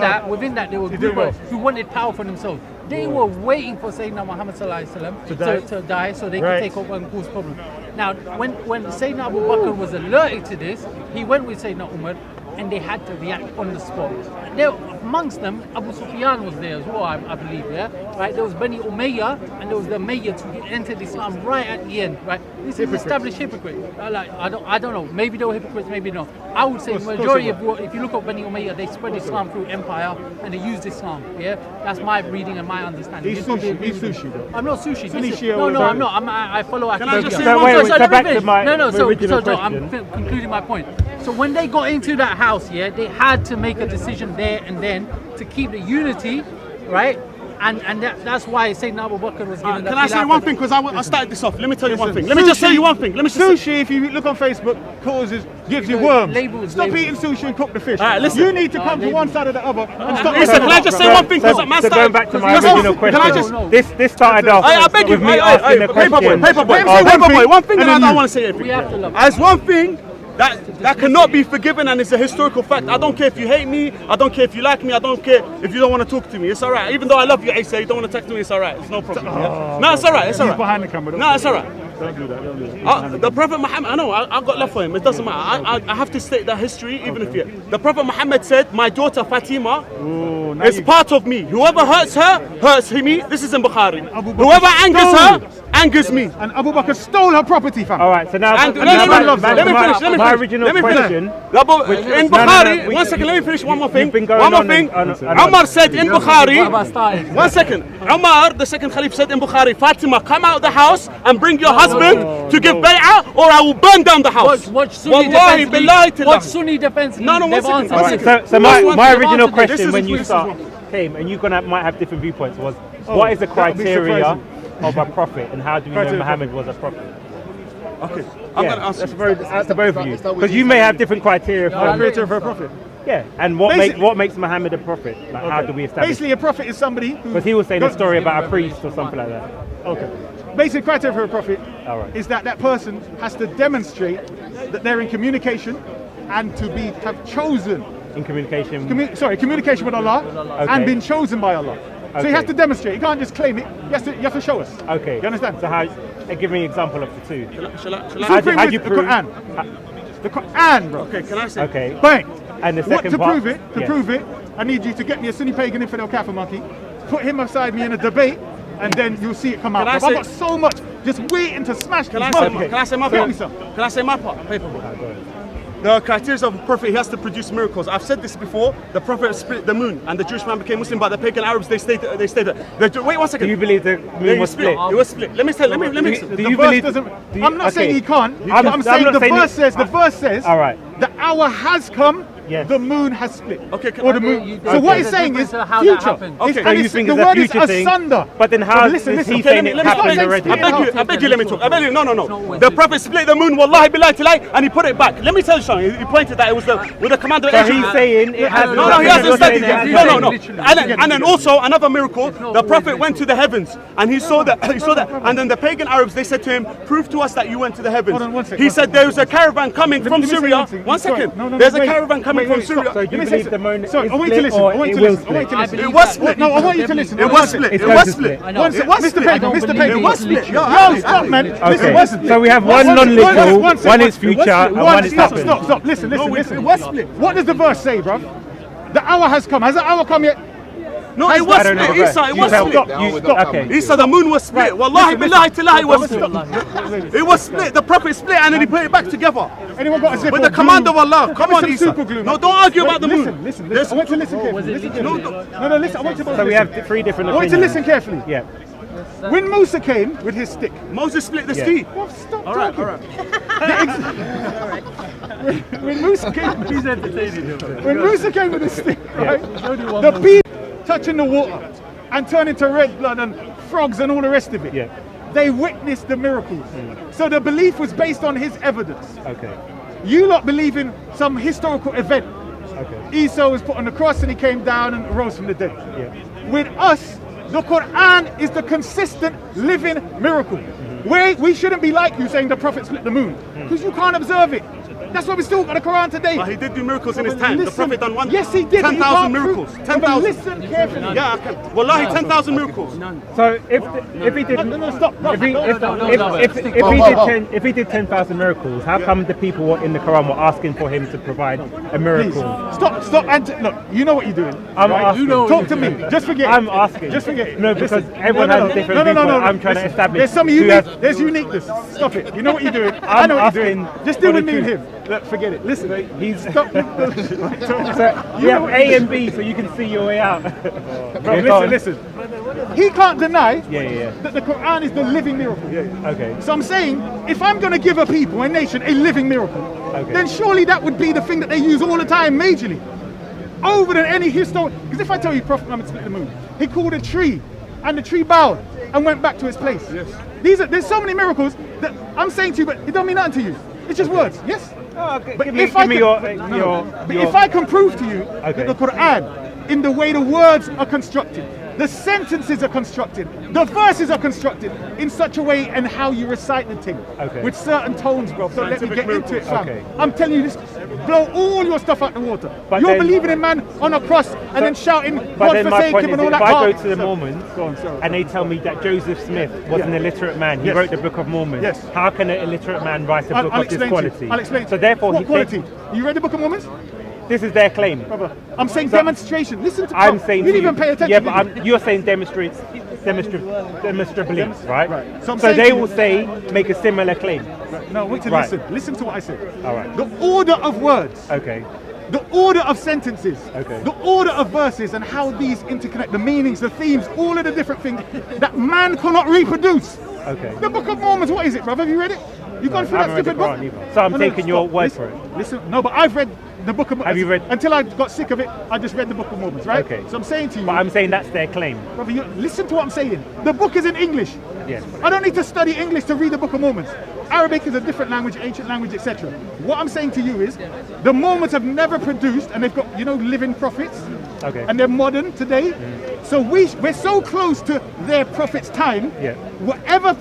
that, there were he's group doing who wanted power for themselves. They were waiting for Sayyidina Muhammad sallallahu alaihi wasallam to die, so they could Right. take over and cause problems. Now, when Sayyidina Abu Bakr was alerted to this, he went with Sayyidina Umar, and they had to react on the spot. There, amongst them, Abu Sufyan was there as well, I believe, yeah? Right? There was Bani Umayyah, and there was the Mayyads who entered Islam right at the end, right? This is established hypocrite. I don't know, maybe they were hypocrites, maybe not. I would say the majority of what, if you look at Bani Umayyah, they spread Islam through empire, and they used Islam, yeah? That's my reading and my understanding. He's They probably sushi. agree He's with sushi, me. though. I'm not sushi. Sunni This is- Shia no, was- I'm not. I follow I Akhlaq. just say So one wait, thing? wait, So so let me back to finish. my No, so original I'm question. concluding my point. So when they got into that house, yeah, they had to make a decision there and then to keep the unity, right? And that's why Sayyidina Abu Bakr was given that. Can I say khilafah. one thing? Because I started this off. Let me tell you one Listen, thing. Let me just sushi- say you one thing. Let me just say. Sushi, if you look on Facebook, gives you Because worms. labels, Stop labels. eating sushi and cook the fish. Alright, listen. You need to come to one side or the other and stop. Listen, can I just say one thing? So, Because man so going started. back to my Can I original just- question, this started off I beg you, with me asking the question. Paperboy, one thing, and I don't want to say We anything. have to love. As one thing that cannot be forgiven, and it's a historical fact. I don't care if you hate me, I don't care if you like me, I don't care if you don't want to talk to me. It's alright. Even though I love you, Asa, you don't want to talk to me, it's alright. It's no problem. Yeah? No, it's alright. It's He's alright. behind the camera. No, it's alright. Don't do that. Don't do that. The Prophet Muhammad, I know, I've got love for him. It doesn't matter. I have to state that history, even if you. The Prophet Muhammad said, "My daughter Fatima Oh, now is you- part of me. Whoever hurts her, hurts me." This is in Bukhari. Abu Bakr Whoever angers her, stole. angers me. And Abu Bakr stole her property, fam. All right, so now And now let me back- finish. back Let to me finish. Let me my finish. original Let me finish. question. In No, Bukhari, we- one second. Let me finish one more thing. You've been going One more on thing. and- Umar said in What Bukhari. about starting? One second. Umar, the second Khalif, said in Bukhari, "Fatima, come out of the house and bring your husband to give bay'ah, or I will burn down the house." Watch Sunni Wallahi defense billahi league. tillah. Watch Sunni defense league. No, no, one They've second, answered one it. second. So Last one, my they've original answered it. question This is when you this start is came, and might have different viewpoints, was what is the that would be criteria surprising. of a prophet, and how do we know Criteria of Muhammad was a prophet? Okay, I'm Yeah, gonna answer. that's to both of you, because you may have different criteria The for creator of her prophet. yeah, and what Basically- makes Muhammad a prophet? Like, how do we establish? Basically, a prophet is somebody who. Because he was saying a story about a priest or something like that. Okay. Basic criteria for a prophet All right. is that person has to demonstrate that they're in communication and to have chosen, In communication. communication with Allah Okay. and been chosen by Allah. So he has Okay. to demonstrate. He can't just claim it. You have to show us. Okay. You understand? So how? Give me an example of the two. Shall I? How do Supreme you with the prove? Quran. The Quran, bro. Okay, can I say? Okay. Bang. And the What second to part? prove it? To Yeah. prove it, I need you to get me a Sunni pagan infidel kafir monkey, put him beside me in a debate, and then you'll see it come out. Can I Bro, I've say- got so much just waiting to smash. Can I these say? motherfuckers. Can I say my Get part? me some. Can I say my part? Paperboy. The criteria of a prophet, he has to produce miracles. I've said this before. The prophet split the moon, and the Jewish man became Muslim. But the pagan Arabs, they stayed there. Wait one second. Do you believe the moon was split? It was split. Let me. Do The you verse believe? doesn't. do you- I'm not saying okay. he can't. I'm but I'm not saying the saying verse he- says. The verse says. All right. The hour has come. Yes. The moon has split. Okay, can Or I- the moon. you- So what there's he's a saying is difference of how that future. happened. Okay. It's- So and you it's, think the it's a word is future thing, asunder. but then how Listen, is he listen. saying Let it me happened speak. already? I beg you, let me talk. I beg you, no. The prophet split the moon, wallahi billahi tilai, and he put it back. Let me tell you something. He pointed that it was with the commander of So Egypt. he's saying it has. No, he hasn't studied yet. He's No. saying literally. And then also another miracle, the prophet went to the heavens and he saw that. And then the pagan Arabs, they said to him, "Prove to us that you went to the heavens." Hold on, one second, He one said, second. "There's a caravan coming from Let me say Syria." one thing. One Sorry. second. No, There's a wait. caravan coming coming from Syria. So do you believe the moon Sorry, is I want you to split listen. or I want it you to will listen. I want split? you to listen. It was split. No, I want you to listen. It was split. It's It going was to split. split. I know. It was Mr. split. Paper, Mr. Paper. It was split. Yo, stop, man. Listen, Okay, listen. so we have one non-literal, one is future, and one is Stop, happened. stop. Listen, No, listen. it was split. What does the verse say, bro? The hour has come. Has the hour come yet? No, it was I don't know split. the verse. Isa, it You was tell- split. Okay. Isa, the moon was split. Wallahi, billahi, tallahi, it was split. It was split. The prophet split and then he put it back together. Anyone got a zip? With or the command glue? of Allah. Come on, Some Isa. super glue. No, don't argue about the moon. Listen. I want you to listen carefully. Listen carefully. No, listen. I want you to So we listen. have three different I want you to opinions. listen carefully. Yeah. When Musa came with his stick, Moses split the Yeah. sea. well, stop All right, talking. all right. When Musa came, when Musa came with his stick, right? The people touching the water and turning to red blood and frogs and all the rest of it. Yeah. They witnessed the miracles. So the belief was based on his evidence. Okay. You lot believe in some historical event. Okay. Esau was put on the cross and he came down and rose from the dead. Yeah. With us, the Quran is the consistent living miracle. We shouldn't be like you saying the prophet split the moon, because you can't observe it. That's why we still got the Quran today. But he did do miracles in his time. The prophet done one. Yes, he did. 10,000 miracles. 10,000. Listen carefully. Yeah, okay. Wallahi, 10,000 miracles. So if he did No, stop. if he did 10,000 miracles, how come the people in the Quran were asking for him to provide a Please, miracle? stop. And look, you know what you're doing. I'm asking. Talk to me. Just forget it. I'm asking. Just forget it. No, because Listen. everyone No. has a different viewpoint. I'm trying to Listen. establish. There's some who unique. has- There's uniqueness. Stop it. You know what you're doing. I I'm know what you're doing. asking Just deal for with the me and truth. him. Look, forget it. Listen. He's Stop. so you have A and B, so you can see your way out. Bro, listen. He can't deny Yeah. that the Quran is the living miracle. Okay. So I'm saying, if I'm going to give a people, a nation, a living miracle, Okay. then surely that would be the thing that they use all the time, majorly, over than any historic. Because if I tell you Prophet Muhammad split the moon, he called a tree, and the tree bowed and went back to its place. Yes. There's so many miracles that I'm saying to you, but it don't mean nothing to you. It's just words. Yes. But if I can prove to you that the Quran, in the way the words are constructed, the sentences are constructed, the verses are constructed in such a way and how you recite the thing with certain tones, bro. Don't let me get into it, fam. Okay. I'm telling you this, blow all your stuff out the water. But You're then- believing in man on a cross and then shouting, But God then my forsake point him is, and all if that. I go to the Mormons Go on, sorry. and they tell me that Joseph Smith was an illiterate man, he Yes. wrote the Book of Mormon. Yes. How can an illiterate man write a book I'll of this explain to quality? you. I'll explain. So therefore, what quality? You read the Book of Mormon? this is their claim. Brother, I'm saying So- demonstration. Listen to I'm bro, saying you to didn't even pay attention. Yeah, did but you? you're saying demonstrably, right? Right. So I'm So saying they to you- will say, make a similar claim. No, wait to Right. listen. Listen to what I said. All right. The order of words, Okay. the order of sentences, Okay. the order of verses, and how these interconnect, the meanings, the themes, all of the different things that man cannot reproduce. Okay. The Book of Mormon, what is it, brother? Have you read it? You've gone through I that haven't read stupid the book? Quran either. So I'm taking your stop. word Listen, for it. Listen, no, but I've read the Book of Mormon. Have you read- Until I got sick of it, I just read the Book of Mormon, right? Okay. So I'm saying to you, But I'm saying that's their claim. brother, listen to what I'm saying. The book is in English. Yes. I don't need to study English to read the Book of Mormon. Arabic is a different language, ancient language, etc. What I'm saying to you is, the Mormons have never produced, and they've got, living prophets, Okay. and they're modern today. So we're so close to their prophet's time. Yeah. Whatever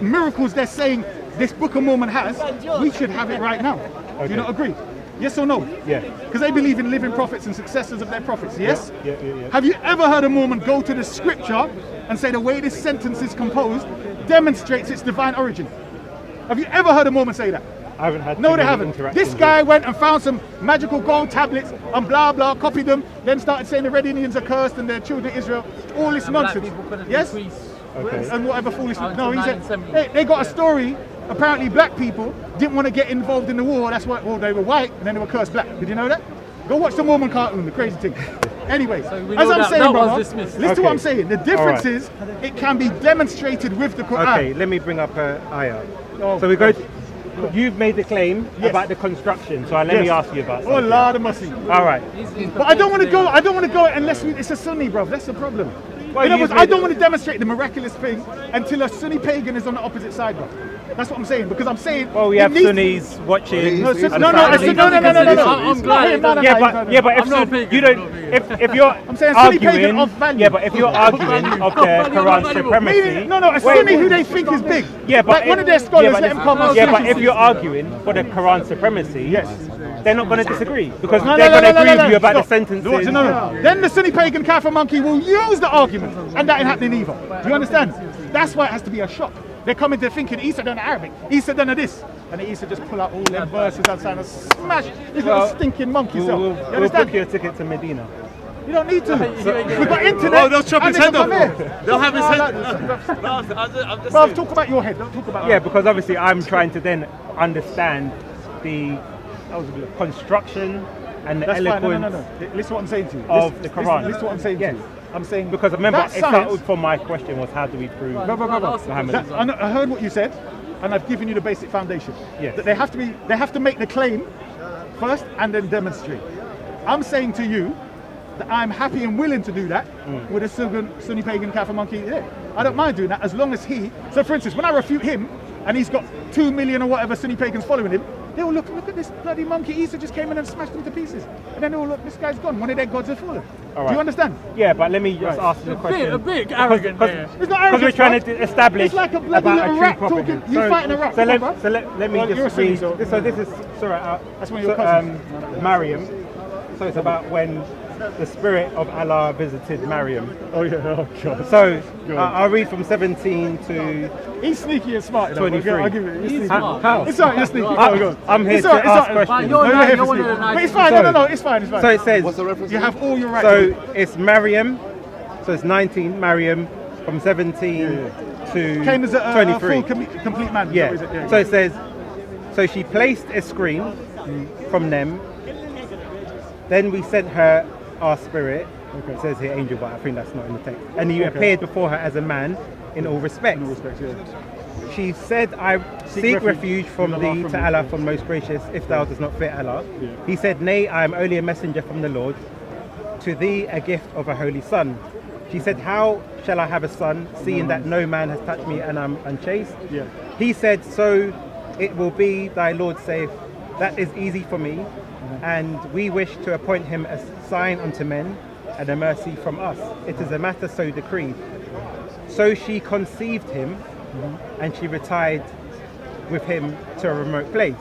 miracles they're saying this Book of Mormon has, we should have it right now. Do you not agree? Yes or no? Yeah. Because they believe in living prophets and successors of their prophets. Yes. Yeah. Have you ever heard a Mormon go to the scripture and say the way this sentence is composed demonstrates its divine origin? Have you ever heard a Mormon say that? I haven't had No, too they many haven't. interactions This guy went and found some magical gold tablets and blah blah, copied them, then started saying the Red Indians are cursed and they're children of Israel. All this nonsense. Yes? Okay. And whatever foolishness. No, he said 1970. they got a story. Apparently, black people didn't want to get involved in the war. That's why they were white and then they were cursed black. Did you know that? Go watch the Mormon cartoon, the crazy thing. Anyway, we as know I'm that- saying, that was brother, dismissed. listen to Okay. what I'm saying. The difference right. is it can be demonstrated with the Quran. Okay, let me bring up ayah. Oh, So we go to, you've made the claim Yes. about the construction, so let me Yes. ask you about Oh, something. Lord of mercy. All right. But I don't want to go unless it's a Sunni, bro. That's the problem. Well, In other you words, made I don't it- want to demonstrate the miraculous thing until a Sunni pagan is on the opposite side, bro. That's what I'm saying, because I'm saying. Well, we it have needs- Sunnis watching. No, and no, the no, Saudis- no. I'm glad. No, Yeah, but if I'm not Sun- pagan, you I'm don't, not pagan. if you're I'm saying Sunni pagan arguing, of value. yeah, but if you're arguing of the Quran supremacy, Maybe, no, a wait, Sunni who they think is big. yeah, but like one if- of their scholars yeah, but let him come on yeah, stage but and if say- you're arguing for the Quran supremacy, Yes. they're not going to disagree because No, they're no, going to no, agree no, no, with you about the stop. sentences. No. Then the Sunni pagan Kafir monkey will use the argument, and that ain't happening either. Do you understand? That's why it has to be a shock. They're coming to thinking Isa done Arabic, Isa done this, and then Isa just pull out all them verses outside and smash his little stinking monkey self. We'll You book understand? you a ticket to Medina. You don't need to. We've got internet. Oh, they'll chop and his they head can off. come here. They'll have his No, head. no, No, I'm just Bruv, saying. talk about your head. Don't talk about Yeah, ours. because obviously I'm trying to then understand the construction and the That's fine. eloquence No. Listen to what I'm saying to you. of Listen- the Quran. Listen to what I'm saying Yes. to you. I'm saying Because remember, that it started science. from my question was how do we prove Bro. Muhammad? I heard what you said, and I've given you the basic foundation. Yes. That they have to make the claim first and then demonstrate. I'm saying to you that I'm happy and willing to do that with a Sunni pagan Kafir monkey there. I don't mind doing that as long as so for instance, when I refute him and he's got 2 million or whatever Sunni pagans following him, they will look at this bloody monkey. Isa just came in and smashed him to pieces. And then they will look, this guy's gone. One of their gods has fallen. All Do right. you understand? Yeah, but let me just ask you a question. A bit arrogant there. It's not Because arrogant, we're trying bro. to establish It's like a bloody about little true rat prophet. talking. You fighting a rat. So Come on, bro. let me Well, you're a just Sunni, read. so- So this is sorry. That's one of your cousins. Mariam. So it's about when the spirit of Allah visited Mariam. Oh yeah, oh god. So I'll read from 17 to. He's sneaky and smart. You know, 23. I'll give it. He's It's smart. How? It's alright, you're sneaky. Go on, go on. I'm here It's to alright, it's ask alright. questions. You're No, nice, here you're for one of the sneaky. nice But it's fine. So- No, it's fine. It's fine. So it says. What's the reference? You have all your rights. So it's Mariam. So it's 19 Mariam from 17 to came as a 23. full complete man. Yeah. Is that what is it? So it says, so she placed a screen from them. Then we sent her our spirit. It says here angel, but I think that's not in the text. And you appeared before her as a man in all respects. In all respects, yeah. She said, I seek refuge from thee to Allah, from most gracious, if thou does not fear Allah. Yeah. He said, nay, I am only a messenger from the Lord, to thee a gift of a holy son. She said, how shall I have a son, seeing that no man has touched me and I'm unchaste? Yeah. He said, so it will be, thy Lord saith, that is easy for me, and we wish to appoint him a sign unto men, and a mercy from us. It is a matter so decreed. So she conceived him, and she retired with him to a remote place.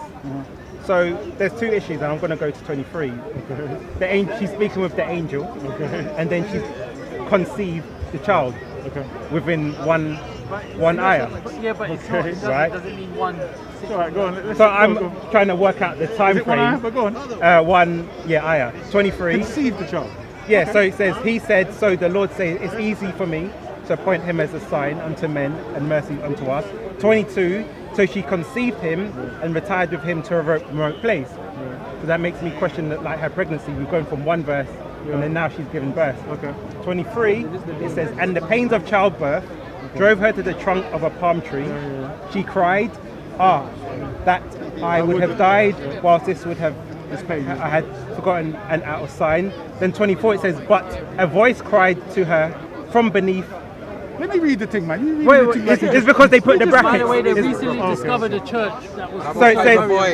So there's two issues, and I'm going to go to 23. She's speaking with the angel, and then she's conceived the child within one ayah. Yeah, but it's not. It doesn't, Right. doesn't mean one. All right, go on. So I'm trying to work out the time Is it one eye? frame. But go on. Ayah. 23. Conceive the child. Yeah, so it says, he said, so the Lord says, it's easy for me to appoint him as a sign unto men and mercy unto us. 22, so she conceived him and retired with him to a remote place. So that makes me question that, like her pregnancy, we've gone from one verse and then now she's given birth. Okay. 23, it says, and the pains of childbirth drove her to the trunk of a palm tree. She cried, that I would have died whilst this would have I had forgotten and out of sign. Then 24 it says, but a voice cried to her from beneath. Let me read the thing, man. You read Wait, the thing like it's because they put the By brackets. the way, they It's- recently discovered a church that was.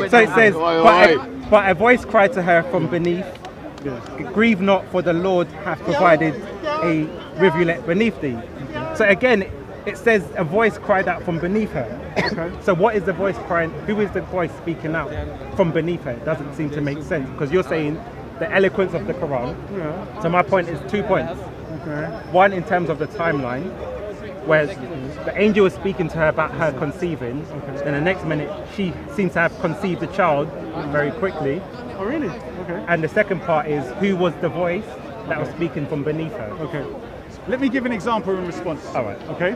So it says, Oi. but a voice cried to her from beneath, grieve not, for the Lord hath provided a rivulet beneath thee. So again, it says a voice cried out from beneath her. So what is the voice crying? Who is the voice speaking out from beneath her? It doesn't seem to make sense, because you're saying the eloquence of the Quran. So my point is 2 points. One, in terms of the timeline, where the angel was speaking to her about her conceiving, then the next minute she seems to have conceived a child very quickly. Oh, really? Okay. And the second part is, who was the voice that was speaking from beneath her? Okay. Let me give an example in response. All right. Okay.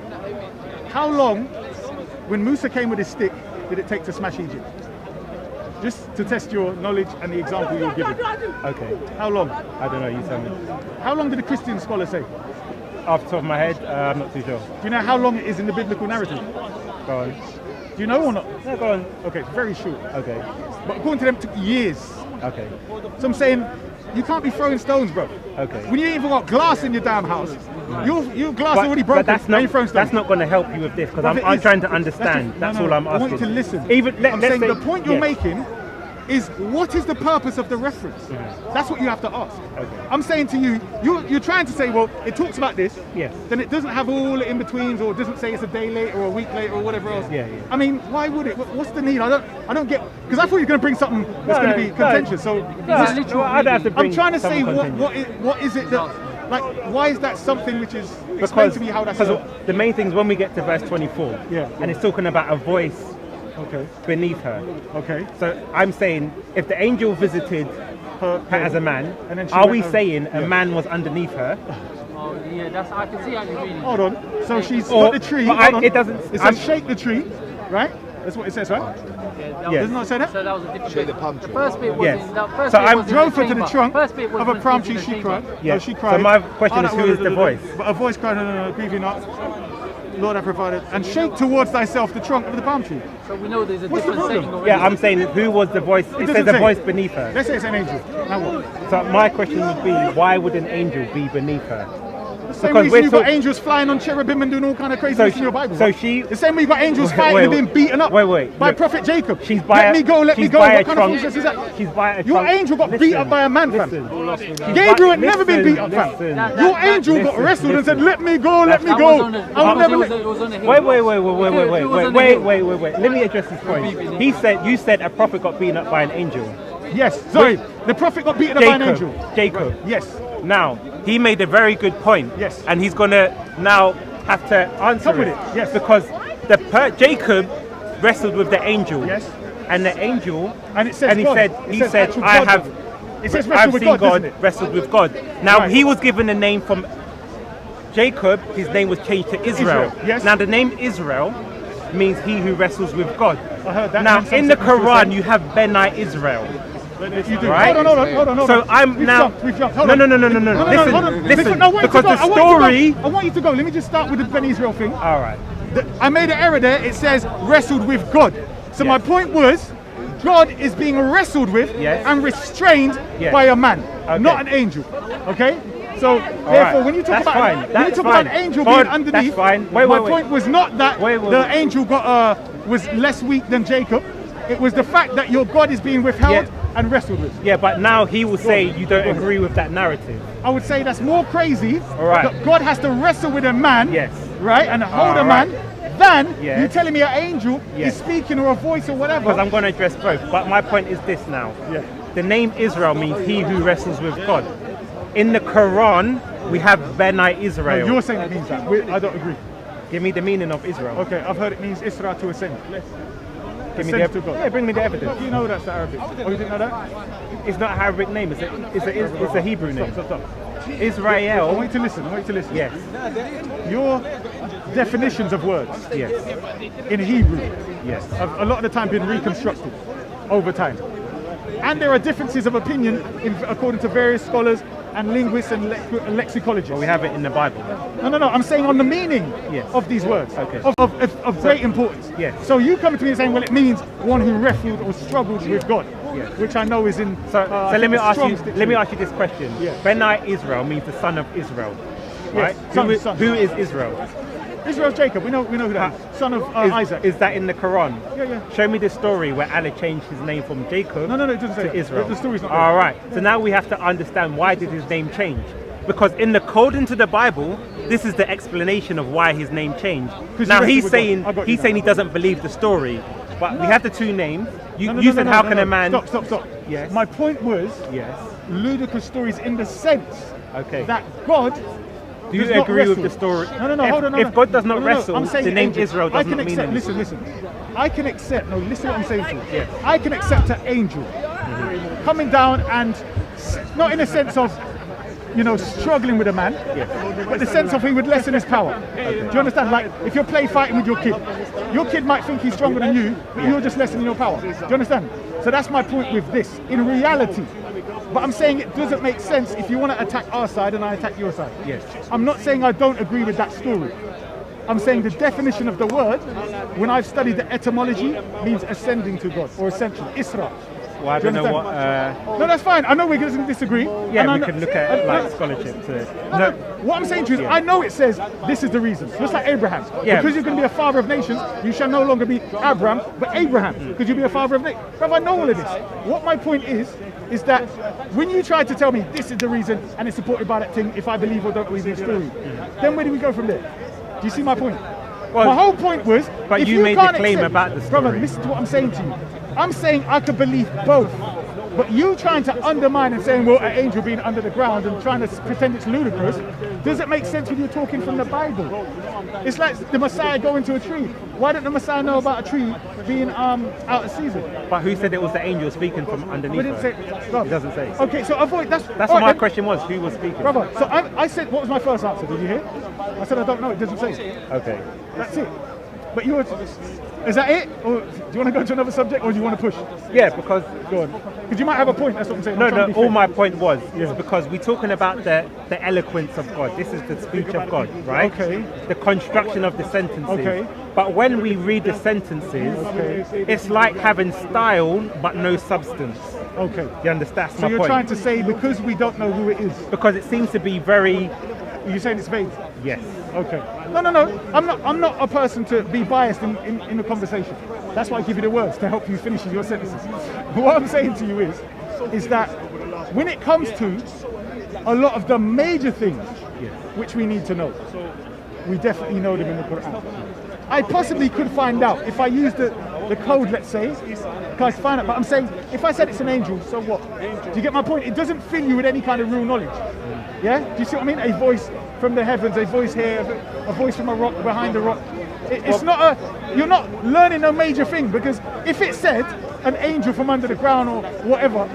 How long, when Musa came with his stick, did it take to smash Egypt? Just to test your knowledge and the example you're giving. Okay. How long? I don't know, you tell me. How long did the Christian scholar say? Off the top of my head, I'm not too sure. Do you know how long it is in the biblical narrative? Go on. Do you know or not? No, go on. Okay, very short. Okay. But according to them, it took years. Okay. So I'm saying, you can't be throwing stones, bro. Okay. When you ain't even got glass in your damn house, Your glass already broken. But that's not going to help you with this because I'm trying to understand. That's all I'm asking. I want you to listen. I'm saying the point you're making is what is the purpose of the reference? That's what you have to ask. Okay. I'm saying to you, you're trying to say, well, it talks about this, yes. Then it doesn't have all the in-betweens or doesn't say it's a day late or a week late or whatever else. Yeah. I mean, why would it? What's the need? I don't get, because I thought you were going to bring something that's going to be contentious. I'm trying to say what is it that, like, why is that something which is, explain to me how that's the main thing is when we get to verse 24, and it's talking about a voice beneath her. Okay. So I'm saying if the angel visited her as a man, and then are we saying a man was underneath her? Oh yeah, that's I can see how you're reading. Hold on. So she's got the tree. It doesn't. It says shake the tree, right? That's what it says, right? Yeah, doesn't it say that? So that was a different Shake the palm tree. The first bit was in, the first So bit I was in drove the her to the chamber. trunk First bit was of a when palm she tree. was in the She chamber. cried. Yeah. No, she cried. So my question is, who is the voice? But a voice cried, no, grieve you not. Lord, I provided, and shake towards thyself the trunk of the palm tree. So we know there's a What's the different problem? saying already. Yeah, I'm saying who was the voice? It says a voice beneath her. Let's say it's an angel. Now what? So my question would be, why would an angel be beneath her? The same reason you've got angels flying on cherubim and doing all kind of crazy things in your Bible. So right? The same way you got angels fighting and being beaten up by Prophet Jacob. She's by let me go. What kind of foolishness is that? She's by a Your angel got beat up by a man, fam. Gabriel had never been beat up, fam. Your angel got wrestled and said, let me go, let me go. I'll never let Wait. Let me address this point. You said a prophet got beaten up by an angel. Yes, sorry. The prophet got beaten up by an angel. Jacob. Yes. Now, he made a very good point. Yes. And he's going to now have to answer it. Yes. Because Jacob wrestled with the angel. Yes. And the angel, and it says and he God. said, I've seen God wrestled with God. Now, he was given a name from Jacob. His name was changed to Israel. Yes. Now, the name Israel means he who wrestles with God. I heard that. Now, in the Quran, you have Benai Israel. You do. Right? Hold on. So I'm We've now. jumped. No. Listen. Because the story. I want you to go. Let me just start with the Ben Israel thing. All right. I made an error there. It says wrestled with God. So my point was, God is being wrestled with and restrained by a man, not an angel. Okay. So therefore, when you talk about an angel being underneath, my point was not that the angel was less weak than Jacob. It was the fact that your God is being withheld and wrestled with. Yeah, but now he will say you don't agree with that narrative. I would say that's more crazy. That God has to wrestle with a man, right, and hold a man, than you telling me an angel is speaking or a voice or whatever. Because I'm going to address both. But my point is this now. The name Israel means he who wrestles with God. In the Quran, we have Benai Israel. No, you're saying it means that. I don't agree. Give me the meaning of Israel. Okay, I've heard it means Isra to ascend. Give me bring me the evidence. You know that's the Arabic. Oh, you didn't know that? It's not an Arabic name. It's a Hebrew name. Stop. Israel. I want you to listen. Yes. Your definitions of words. Yes. In Hebrew. Yes. Have a lot of the time been reconstructed over time. And there are differences of opinion according to various scholars and linguists and lexicologists. Well, we have it in the Bible. No. I'm saying on the meaning of these words. Okay. Of great importance. Yes. So you come to me and saying, well, it means one who wrestled or struggled with God. Yes. Which I know is in. So let me ask you this question. Benai Israel means the son of Israel, right? Yes. Who is Israel? Israel's Jacob. We know who that is. Son of Isaac. Is that in the Quran? Yeah. Show me the story where Allah changed his name from Jacob No, it doesn't say to Israel. The story's not there. All right. So now we have to understand why did his name change? Because according to the Bible, this is the explanation of why his name changed. Now he's saying he doesn't believe the story, but we have the two names. You said how can a man? Stop. Yes. My point was ludicrous stories in the sense that God. Do you agree with the story? No, hold on. If God does not wrestle, I'm saying the name angel. Israel does not mean anything. Listen. I can accept. No, listen what I'm saying to you. Yes. I can accept an angel coming down and not in a sense of, struggling with a man, but the sense of he would lessen his power. Do you understand? Like if you're fighting with your kid might think he's stronger than you, but you're just lessening your power. Do you understand? So that's my point with this. In reality. But I'm saying it doesn't make sense if you want to attack our side and I attack your side. Yes. I'm not saying I don't agree with that story. I'm saying the definition of the word, when I've studied the etymology, means ascending to God or ascension, Isra. Well, I Do you don't know what. understand? No, that's fine. I know we're going to disagree. Yeah, and I we know- could look at like scholarship to. No, what I'm saying to you is, Yeah. I know it says this is the reason. Just like Abraham. Yeah. Because you're going to be a father of nations, you shall no longer be Abraham, but Abraham. Because you'll be a father of nations. Bruv, I know all of this. What my point is that when you try to tell me this is the reason and it's supported by that thing, if I believe or don't believe in the story, then where do we go from there? Do you see my point? Well, my whole point was, but if you made the can't claim accept- about the Brother, story. listen to what I'm saying to you. I'm saying I could believe both. But you trying to undermine and saying, well, an angel being under the ground and trying to pretend it's ludicrous, doesn't make sense when you're talking from the Bible. It's like the Messiah going to a tree. Why didn't the Messiah know about a tree being out of season? But who said it was the angel speaking from underneath? But it her? didn't say, It doesn't say. Okay, so avoid. That's That's all what my right, then. question was. Who was speaking? Brother, so I said, what was my first answer? Did you hear? I said, I don't know. It doesn't say. Okay. That's it. But you were, is that it? Or do you want to go to another subject or do you want to push? Yeah, because Go on. Because you might have a point, that's what I'm saying. no, I'm trying no. to be All fair. my point was is because we're talking about the eloquence of God. This is the speech of God, right? Okay. The construction of the sentences. Okay. But when we read the sentences, it's like having style but no substance. Okay. You understand? That's So my you're point. trying to say because we don't know who it is, Because it seems to be very you're saying it's vague? yes. Okay. No. I'm not a person to be biased in the conversation. That's why I give you the words to help you finish your sentences. What I'm saying to you is that when it comes to a lot of the major things which we need to know, we definitely know them in the Quran. I possibly could find out if I use the code, let's say, I find out. But I'm saying if I said it's an angel, so what? Do you get my point? It doesn't fill you with any kind of real knowledge. Yeah? Do you see what I mean? A voice from the heavens, a voice here, a voice from a rock behind a rock. It's not you're not learning a major thing, because if it said an angel from under the ground or whatever,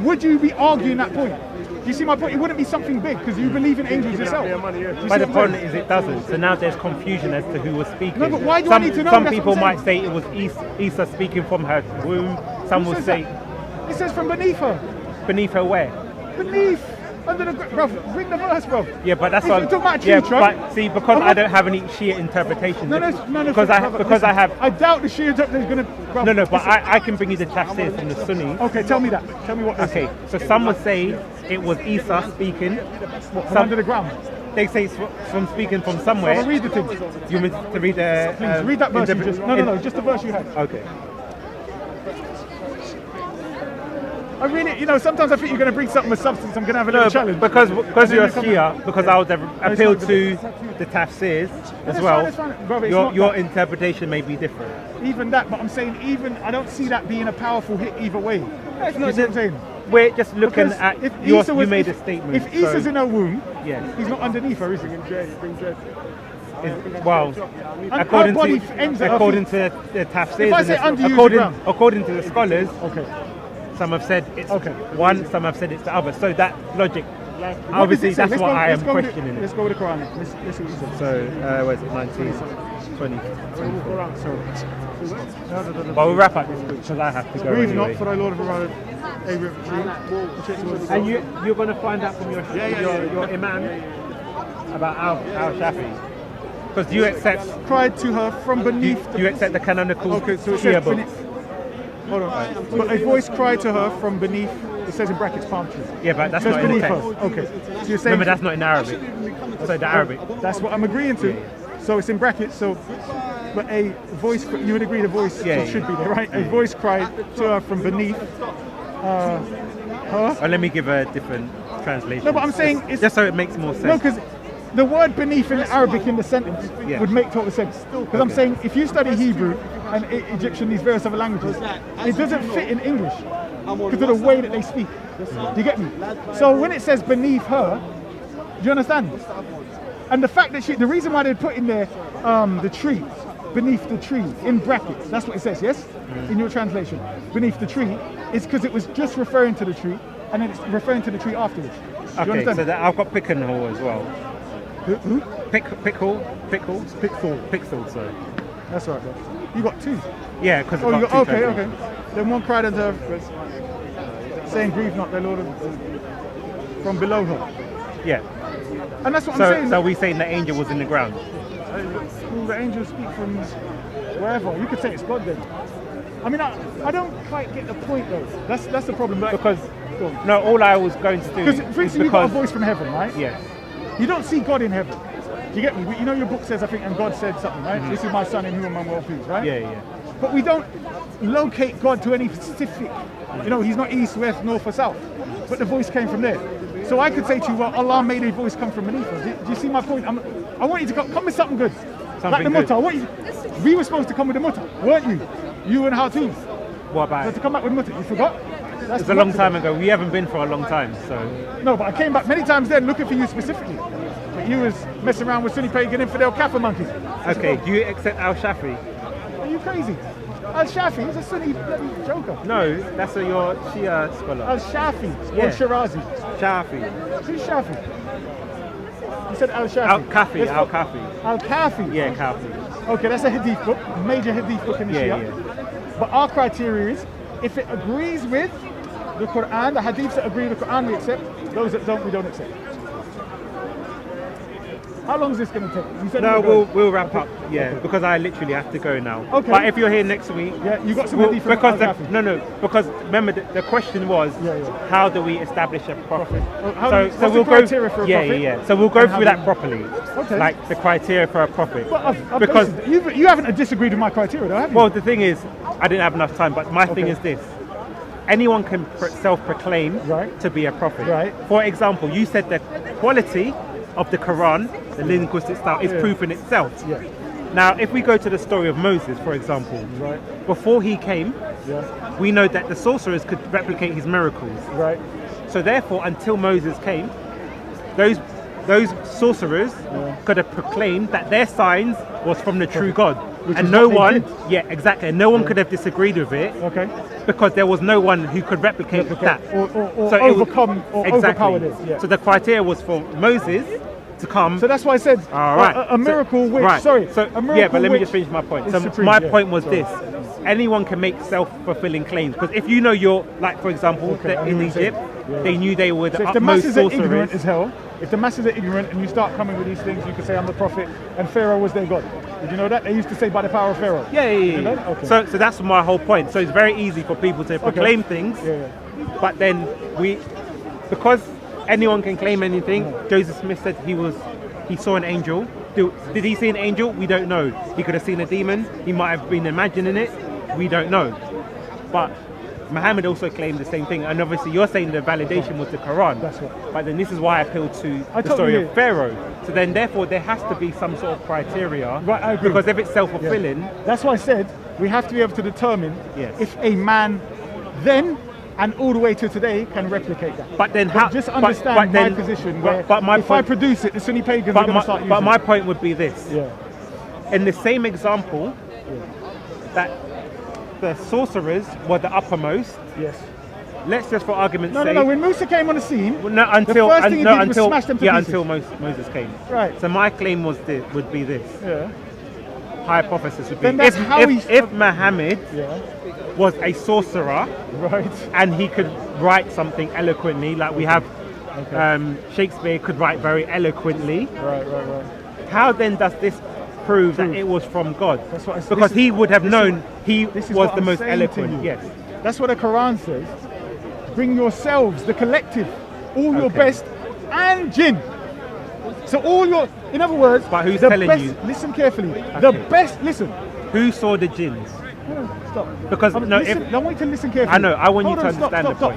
would you be arguing that point? Do you see my point? It wouldn't be something big because you believe in angels yourself. Do you But see the what I'm point saying? is it doesn't. So now there's confusion as to who was speaking. No, but why do I need to know? Some That's people what I'm might say it was Isa speaking from her womb. Some Who will says say that? It says from beneath her. beneath her where? Beneath. Under the bro, bring the verse, bro. Yeah, but that's If what you're talking about yeah, truth, right? but see, because I don't have any Shia interpretations. No, because I have. I doubt the Shia interpreter is going to. No, but I can bring you the tafsir from the Sunni. Okay, tell me that. Tell me what. This Okay, so some would say it was Isa speaking. from under the ground. They say it's from speaking from somewhere. I'll read the thing. You want me to read the? Please read that verse. You just, no, just the verse you had. Okay. I really, sometimes I think you're going to bring something with substance. I'm going to have a little challenge. because And you're a then Shia, because I would appeal to the tafsirs as That's well. fine, brother, it's Your not your that. interpretation may be different. Even that, but I'm saying I don't see that being a powerful hit either way. It's You not see what I'm saying? We're just looking Because at if you Isa was, made if, a statement. If Issa's so, in her womb, yeah. he's not underneath her, is he? Well, her according body to ends at her according feet. to the tafsirs, If I and say the- under, use the according ground. according to the scholars, Okay. some have said it's Okay. one, some have said it's the other. So that logic, What obviously, does it say? that's what I am questioning Let's it. go with the Quran. Let's see what he says. So where's it? 19, 20. Sorry. Well, we'll wrap up this because I have to go Grieve anyway. not, for thy Lord of arrived. And you're going to find out from your imam about Al Shafi, because you accept Cried to her from beneath. you accept the canonical Okay, so it Shia says book. beneath. Hold on. But a voice cried to her from beneath. It says in brackets palm tree. Yeah, but that's So not it's in the beneath text. her. Okay. So you're saying Remember, that's not in Arabic. So the Arabic. That's what I'm agreeing to. So it's in brackets. So, but a voice. You would agree the voice should be there, right? A voice cried to her from beneath her. Or let me give a different translation. No, but I'm saying it's just so it makes more sense. no, because the word beneath in Arabic in the sentence would make total sense. Because I'm saying if you study Hebrew and Egyptian, these various other languages, it doesn't fit in English because of the way that they speak. Do you get me? So when it says beneath her, do you understand? And the fact that the reason why they put in there the tree, beneath the tree, in brackets, that's what it says, yes? In your translation, beneath the tree, is because it was just referring to the tree, and then it's referring to the tree afterwards. Do you Okay, understand? so that I've got pick and haul as well. Who? Pickle, Pickthall. sorry. That's right, bro. You got two. Yeah, because Oh, you got, okay. translations. Then one cried unto her, saying, "Grieve not, the Lord from below her." Yeah. And that's what I'm saying. So we saying the angel was in the ground. All the angels speak from wherever. You could say it's God then. I mean, I don't quite get the point though. That's the problem. Like, Because no, all I was going to do because, is for instance, you've got a because voice from heaven, right? yes, You don't see God in heaven. Do you get me? You know your book says, I think, and God said something, right? This is my son in whom I'm well pleased, right? yeah. But we don't locate God to any specific, he's not east, west, north or south. But the voice came from there. So I could say to you, well, Allah made a voice come from beneath us. Do you see my point? I want you to come with something good. Like the good. mutta. We were supposed to come with the mutta, weren't you? You and Hartoon. What about So to come back with mutta, you forgot? That's It's a long time ago. We haven't been for a long time, so No, but I came back many times then looking for you specifically. But you was messing around with Sunni pagan infidel Kaffir monkeys. okay. Do you accept Al Shafi? Are you crazy? Al-Shafi is a Sunni bloody joker. No, that's your Shia scholar. Al-Shafi Yeah. or Shirazi. Shafi. Who's Shafi? You said Al-Shafi. Al-Kafi. Al-Kafi. Al-Kafi. Yeah, Kafi. Okay, that's a hadith book, a major hadith book in the Yeah, Shia. But our criteria is, if it agrees with the Quran, the hadiths that agree with the Quran we accept, those that don't, we don't accept. How long is this going to take? You said No, you were we'll wrap going. up. Yeah, because I literally have to go now. Okay. But if you're here next week, Yeah, you got some we'll- hadith from because Al-Kafi. because remember the question was Yeah. how do we establish a prophet? What's the criteria for a prophet? Yeah. So we'll go And how through do that you- properly. Okay. Like the criteria for a prophet. But I've because you haven't disagreed with my criteria, though, have you? well, the thing is, I didn't have enough time. But my thing Okay. is this: anyone can self-proclaim Right. to be a prophet. Right. For example, you said the quality of the Quran, the linguistic style, is proof in itself. Yeah. Now, if we go to the story of Moses, for example, Right. before he came, Yeah. we know that the sorcerers could replicate his miracles. Right. So therefore, until Moses came, those sorcerers could have proclaimed that their signs was from the true God. Which And is no what they one, did. yeah, exactly, and no one could have disagreed with it Okay. because there was no one who could replicate that. Or So it was- overcome or overpower this. Yeah. So the criteria was for Moses to come. So that's why I said All right. a miracle which, right. sorry, So a miracle yeah, but let me which just finish my point. is So supreme, my yeah. point was Sorry. this: anyone can make self-fulfilling claims because if you know you're like, for example, Okay, I that in know what you're Egypt, saying. they knew they were So the if the utmost masses are ignorant sorcerers. as hell, if the masses are ignorant and you start coming with these things, you can say I'm the prophet and Pharaoh was their God. Did you know that? They used to say by the power of Pharaoh. Yeah. You know? Okay. So that's my whole point. So it's very easy for people to proclaim things, Yeah. but then because anyone can claim anything. Joseph Smith said he saw an angel. Did he see an angel? We don't know. He could have seen a demon. He might have been imagining it. We don't know. But Muhammad also claimed the same thing. And obviously you're saying the validation was the Quran. That's right. But then this is why I appealed to the totally story hear of you. Pharaoh. So then therefore there has to be some sort of criteria. Right, I agree. Because if it's self-fulfilling, That's why I said we have to be able to determine Yes. if a man then and all the way to today can replicate that. but then how? Just but- understand but then- my position where but my if point, I produce it, the Sunni pagans are but going to start using but my it. point would be this. Yeah. In the same example, that the sorcerers were the uppermost. Yes. Let's just, for argument's No, sake, when Musa came on the scene, well, no, until the first thing he no, did was until smash them to yeah, pieces. until Moses came. Right. So my claim would be this Yeah. hypothesis would be Then that's how he's- if Muhammad Yeah. was a sorcerer Right. and he could write something eloquently, like we have Shakespeare could write very eloquently. Right. How then does this prove that it was from God? That's what I said. Because This he is- would have this known is- he This is was what the I'm most saying to eloquent. you. Yes. That's what the Quran says. Bring yourselves, the collective, all your Okay. best, and jinn. So all your, in other words, But who's the telling best, you? Listen carefully. The Okay. best, listen. Who saw the jinns? No, stop. Because, no, listen, if- I want you to listen carefully. I know, I want you Hold to on, stop, understand stop,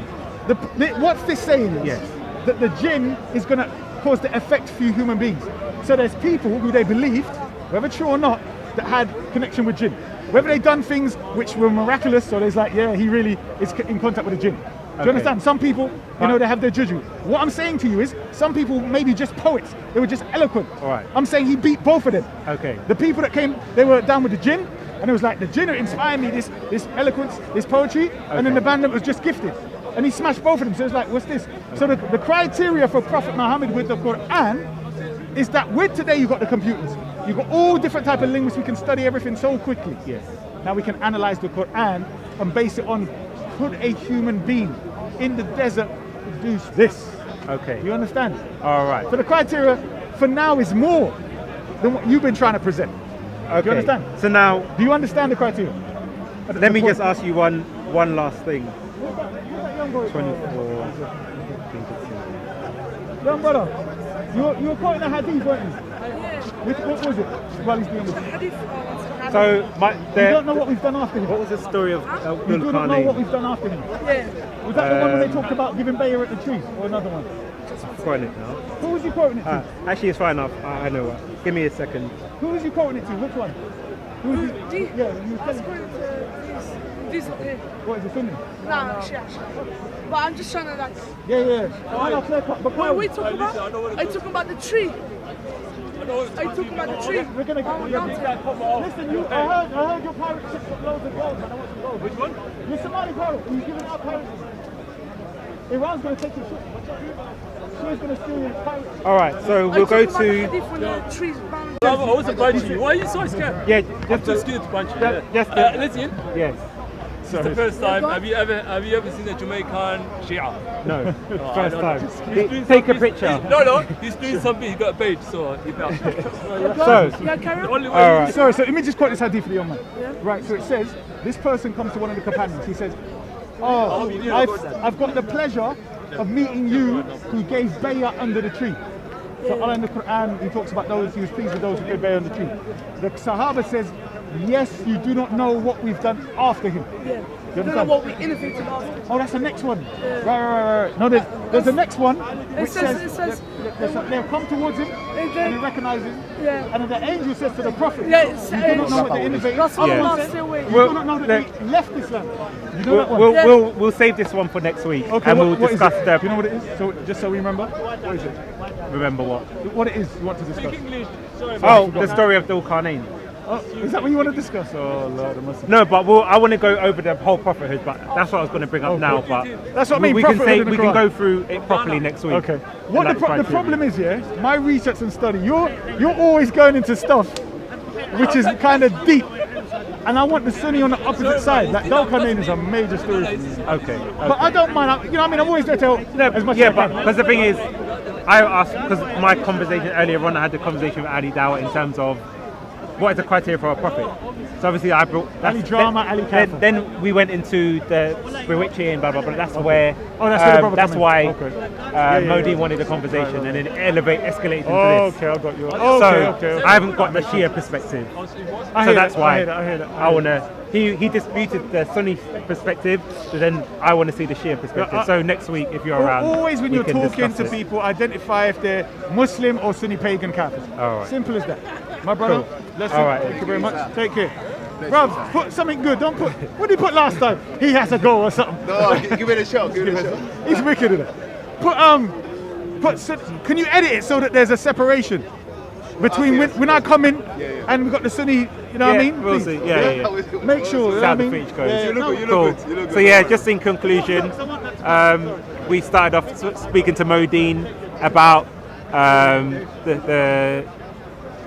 the stop. What's this saying is Yes. that the jinn is going to cause the effect for human beings. So there's people who they believed, whether true or not, that had connection with jinn. Whether they done things which were miraculous, so there's like, yeah, he really is in contact with the jinn. Do Okay. you understand? Some people, they have their juju. What I'm saying to you is, some people maybe just poets. They were just eloquent. All right. I'm saying he beat both of them. Okay. The people that came, they were down with the jinn, and it was like, the jinn inspired me, this eloquence, this poetry, and then the bandit was just gifted. And he smashed both of them, so it's like, what's this? So the criteria for Prophet Muhammad with the Quran is that with today you've got the computers. You've got all different type of linguists, we can study everything so quickly. Yes. Now we can analyze the Quran and base it on, could a human being in the desert produce this? Okay. You understand? All right. So the criteria for now is more than what you've been trying to present. Okay. Do you understand? So now, Do you understand the criteria? Let me just ask you one last thing. 24. Young brother, you were quoting a hadith, weren't you? What was it? Well, he's doing this. So, You don't know what we've done after him. what was the story of You do not know what we've done after him. Yeah. Was that the one where they talked about giving bayah at the trees, or another one? I'm quoting it now. Who was you quoting it to? Actually, it's fine enough. I know what. Give me a second. Who was you quoting it to? Which one? Who was you? Yeah, you I was telling me. going to this. What is it, Sunni? Nah, shit. But I'm just trying to like. Yeah. Oh, I know, clear cut. But What are we talking about? Are you talking about the tree? Are you talking about the tree? We're gonna get. Listen, I heard your pirate ship got loads of gold, man. I want some gold. Which one? You're Somali pirate. You're giving out pirate. Iran's gonna take your ship. She's gonna steal your pirate ship. All right, so we'll go to. When the trees bound. I was a punch you. Why are you so scared? Yeah, I'm just scared to punch you. Listen, Yes. it's the first time. Have you ever seen a Jamaican Shia? No. First time. Take a picture. No, he's doing something. He got paid, so he paid. So, Yeah, carry The on. only way. all right. Sorry, so let me just quote this hadith for the young man. Right, so it says, this person comes to one of the companions. He says, I've got the pleasure of meeting you who gave bayah under the tree. So Allah in the Quran, he talks about those, he was pleased with those who gave bayah under the tree. The Sahaba says, yes, you do not know what we've done after him. Yeah. You I don't know understand? what we innovated after. Oh, that's the next one. Right. No, there's the next one which says- they'll come towards him and he recognizes. Yeah. And then the angel says to the prophet, Yeah, you do not know what they innovated. Rasulullah Yeah. stay away. You do not know that they left Islam. You know that one? We'll save this one for next week, Okay, and we'll what is discuss it? the. Do you know what it is? So just so we remember, what is it? Remember what? What it is you want to discuss? Oh, the story of Dhul Qarnayn. Oh, is that what you want to discuss? Oh Lord, I must. No, but I want to go over the whole prophethood, but that's what I was going to bring up now. But That's what I mean. we can prophethood in the we can Quran. go through it properly next week. Okay. And, What like, the try to- problem is, my research and study, you're always going into stuff which is kind of deep, and I want the Sunni on the opposite side. Like Dhul Qarnayn is a major story. Okay. But I don't mind. I'm always there to help as much Yeah, as I but can. because the thing is, I asked because my conversation earlier on, I had the conversation with Ali Dawah in terms of what is the criteria for a prophet. So obviously I brought Ali drama, Ali careful. then we went into the bewitching, blah blah blah. That's where Oh, that's where the brother that's come in. why Okay. Modine wanted the conversation, and then escalated into Oh, this. okay, I got you. So Okay. I haven't got the Shia perspective. I So hear that's that, why I hear that. I want to. He disputed the Sunni perspective, so then I want to see the Shia perspective. So next week, if you're around, Always when we you're can talking discuss to it. people, identify if they're Muslim or Sunni pagan Catholic. All right. Simple as that. My brother, Cool. let's All right. Thank you very much. Take care. Bruv, put something good. Don't put. What did he put last time? He has a goal or something. No, give it a shot. Give it a shot. He's wicked in it. Can you edit it so that there's a separation between when I come in and we've got the Sunni, you know what I mean? We'll Please. see. Yeah. Make sure, you know what I Sound mean? of each goes. Yeah, You look no, good, you Cool. look good. You look good. So yeah, just in conclusion, we started off speaking to Modine about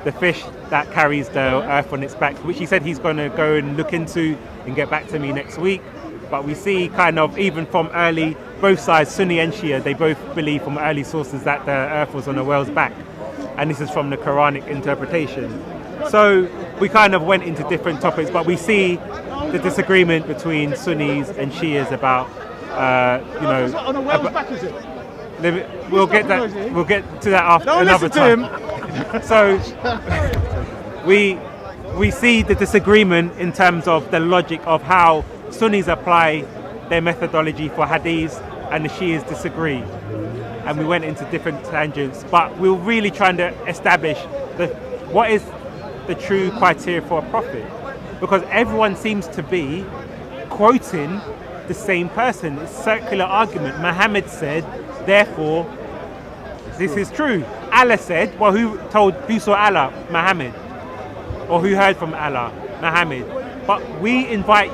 the fish that carries the earth on its back, which he said he's going to go and look into and get back to me next week. But we see kind of even from early, both sides, Sunni and Shia, they both believe from early sources that the earth was on a whale's back. And this is from the Quranic interpretation. So we kind of went into different topics, but we see the disagreement between Sunnis and Shias about, on a whale's back, is it? We'll get to that after Don't another listen to time. him. So we see the disagreement in terms of the logic of how Sunnis apply their methodology for hadiths and the Shias disagree. And we went into different tangents, but we were really trying to establish what is the true criteria for a prophet, because everyone seems to be quoting the same person. It's a circular argument. Muhammad said, therefore this is true. Allah said, well, who saw Allah? Muhammad. Or who heard from Allah? Muhammad. But we invite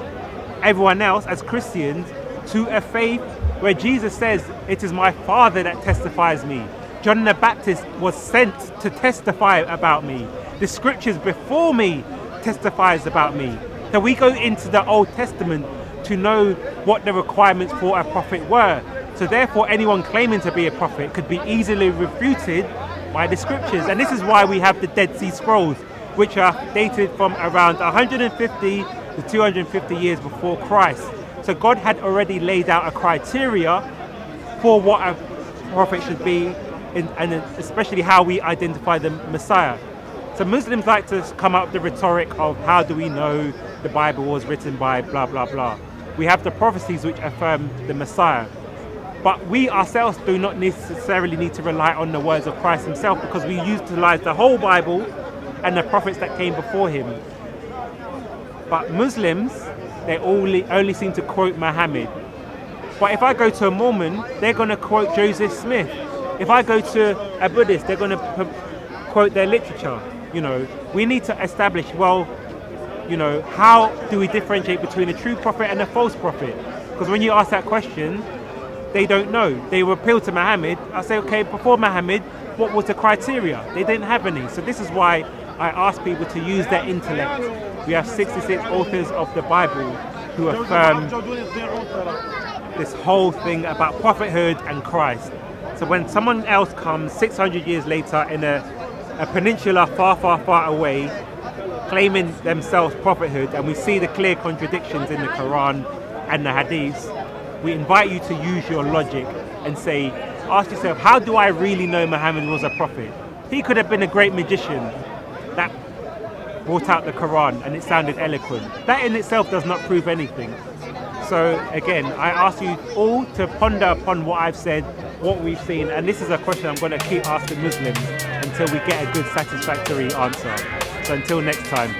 everyone else as Christians to a faith where Jesus says, it is my Father that testifies me. John the Baptist was sent to testify about me. The scriptures before me testifies about me. So we go into the Old Testament to know what the requirements for a prophet were. So therefore anyone claiming to be a prophet could be easily refuted by the scriptures. And this is why we have the Dead Sea Scrolls, which are dated from around 150 the 250 years before Christ. So God had already laid out a criteria for what a prophet should be, and especially how we identify the Messiah. So Muslims like to come up with the rhetoric of how do we know the Bible was written by blah, blah, blah. We have the prophecies which affirm the Messiah. But we ourselves do not necessarily need to rely on the words of Christ himself, because we utilize the whole Bible and the prophets that came before him. But Muslims, they only seem to quote Muhammad. But if I go to a Mormon, they're going to quote Joseph Smith. If I go to a Buddhist, they're going to quote their literature. You know, we need to establish, well, you know, how do we differentiate between a true prophet and a false prophet? Because when you ask that question, they don't know. They will appeal to Muhammad. I say, okay, before Muhammad, what was the criteria? They didn't have any. So this is why I ask people to use their intellect. We have 66 authors of the Bible who affirm this whole thing about prophethood and Christ. So when someone else comes 600 years later in a peninsula far, far, far away, claiming themselves prophethood, and we see the clear contradictions in the Quran and the Hadiths, we invite you to use your logic and say, ask yourself, how do I really know Muhammad was a prophet? He could have been a great magician that brought out the Quran and it sounded eloquent. That in itself does not prove anything. So again, I ask you all to ponder upon what I've said, what we've seen, and this is a question I'm going to keep asking Muslims until we get a good satisfactory answer. So until next time.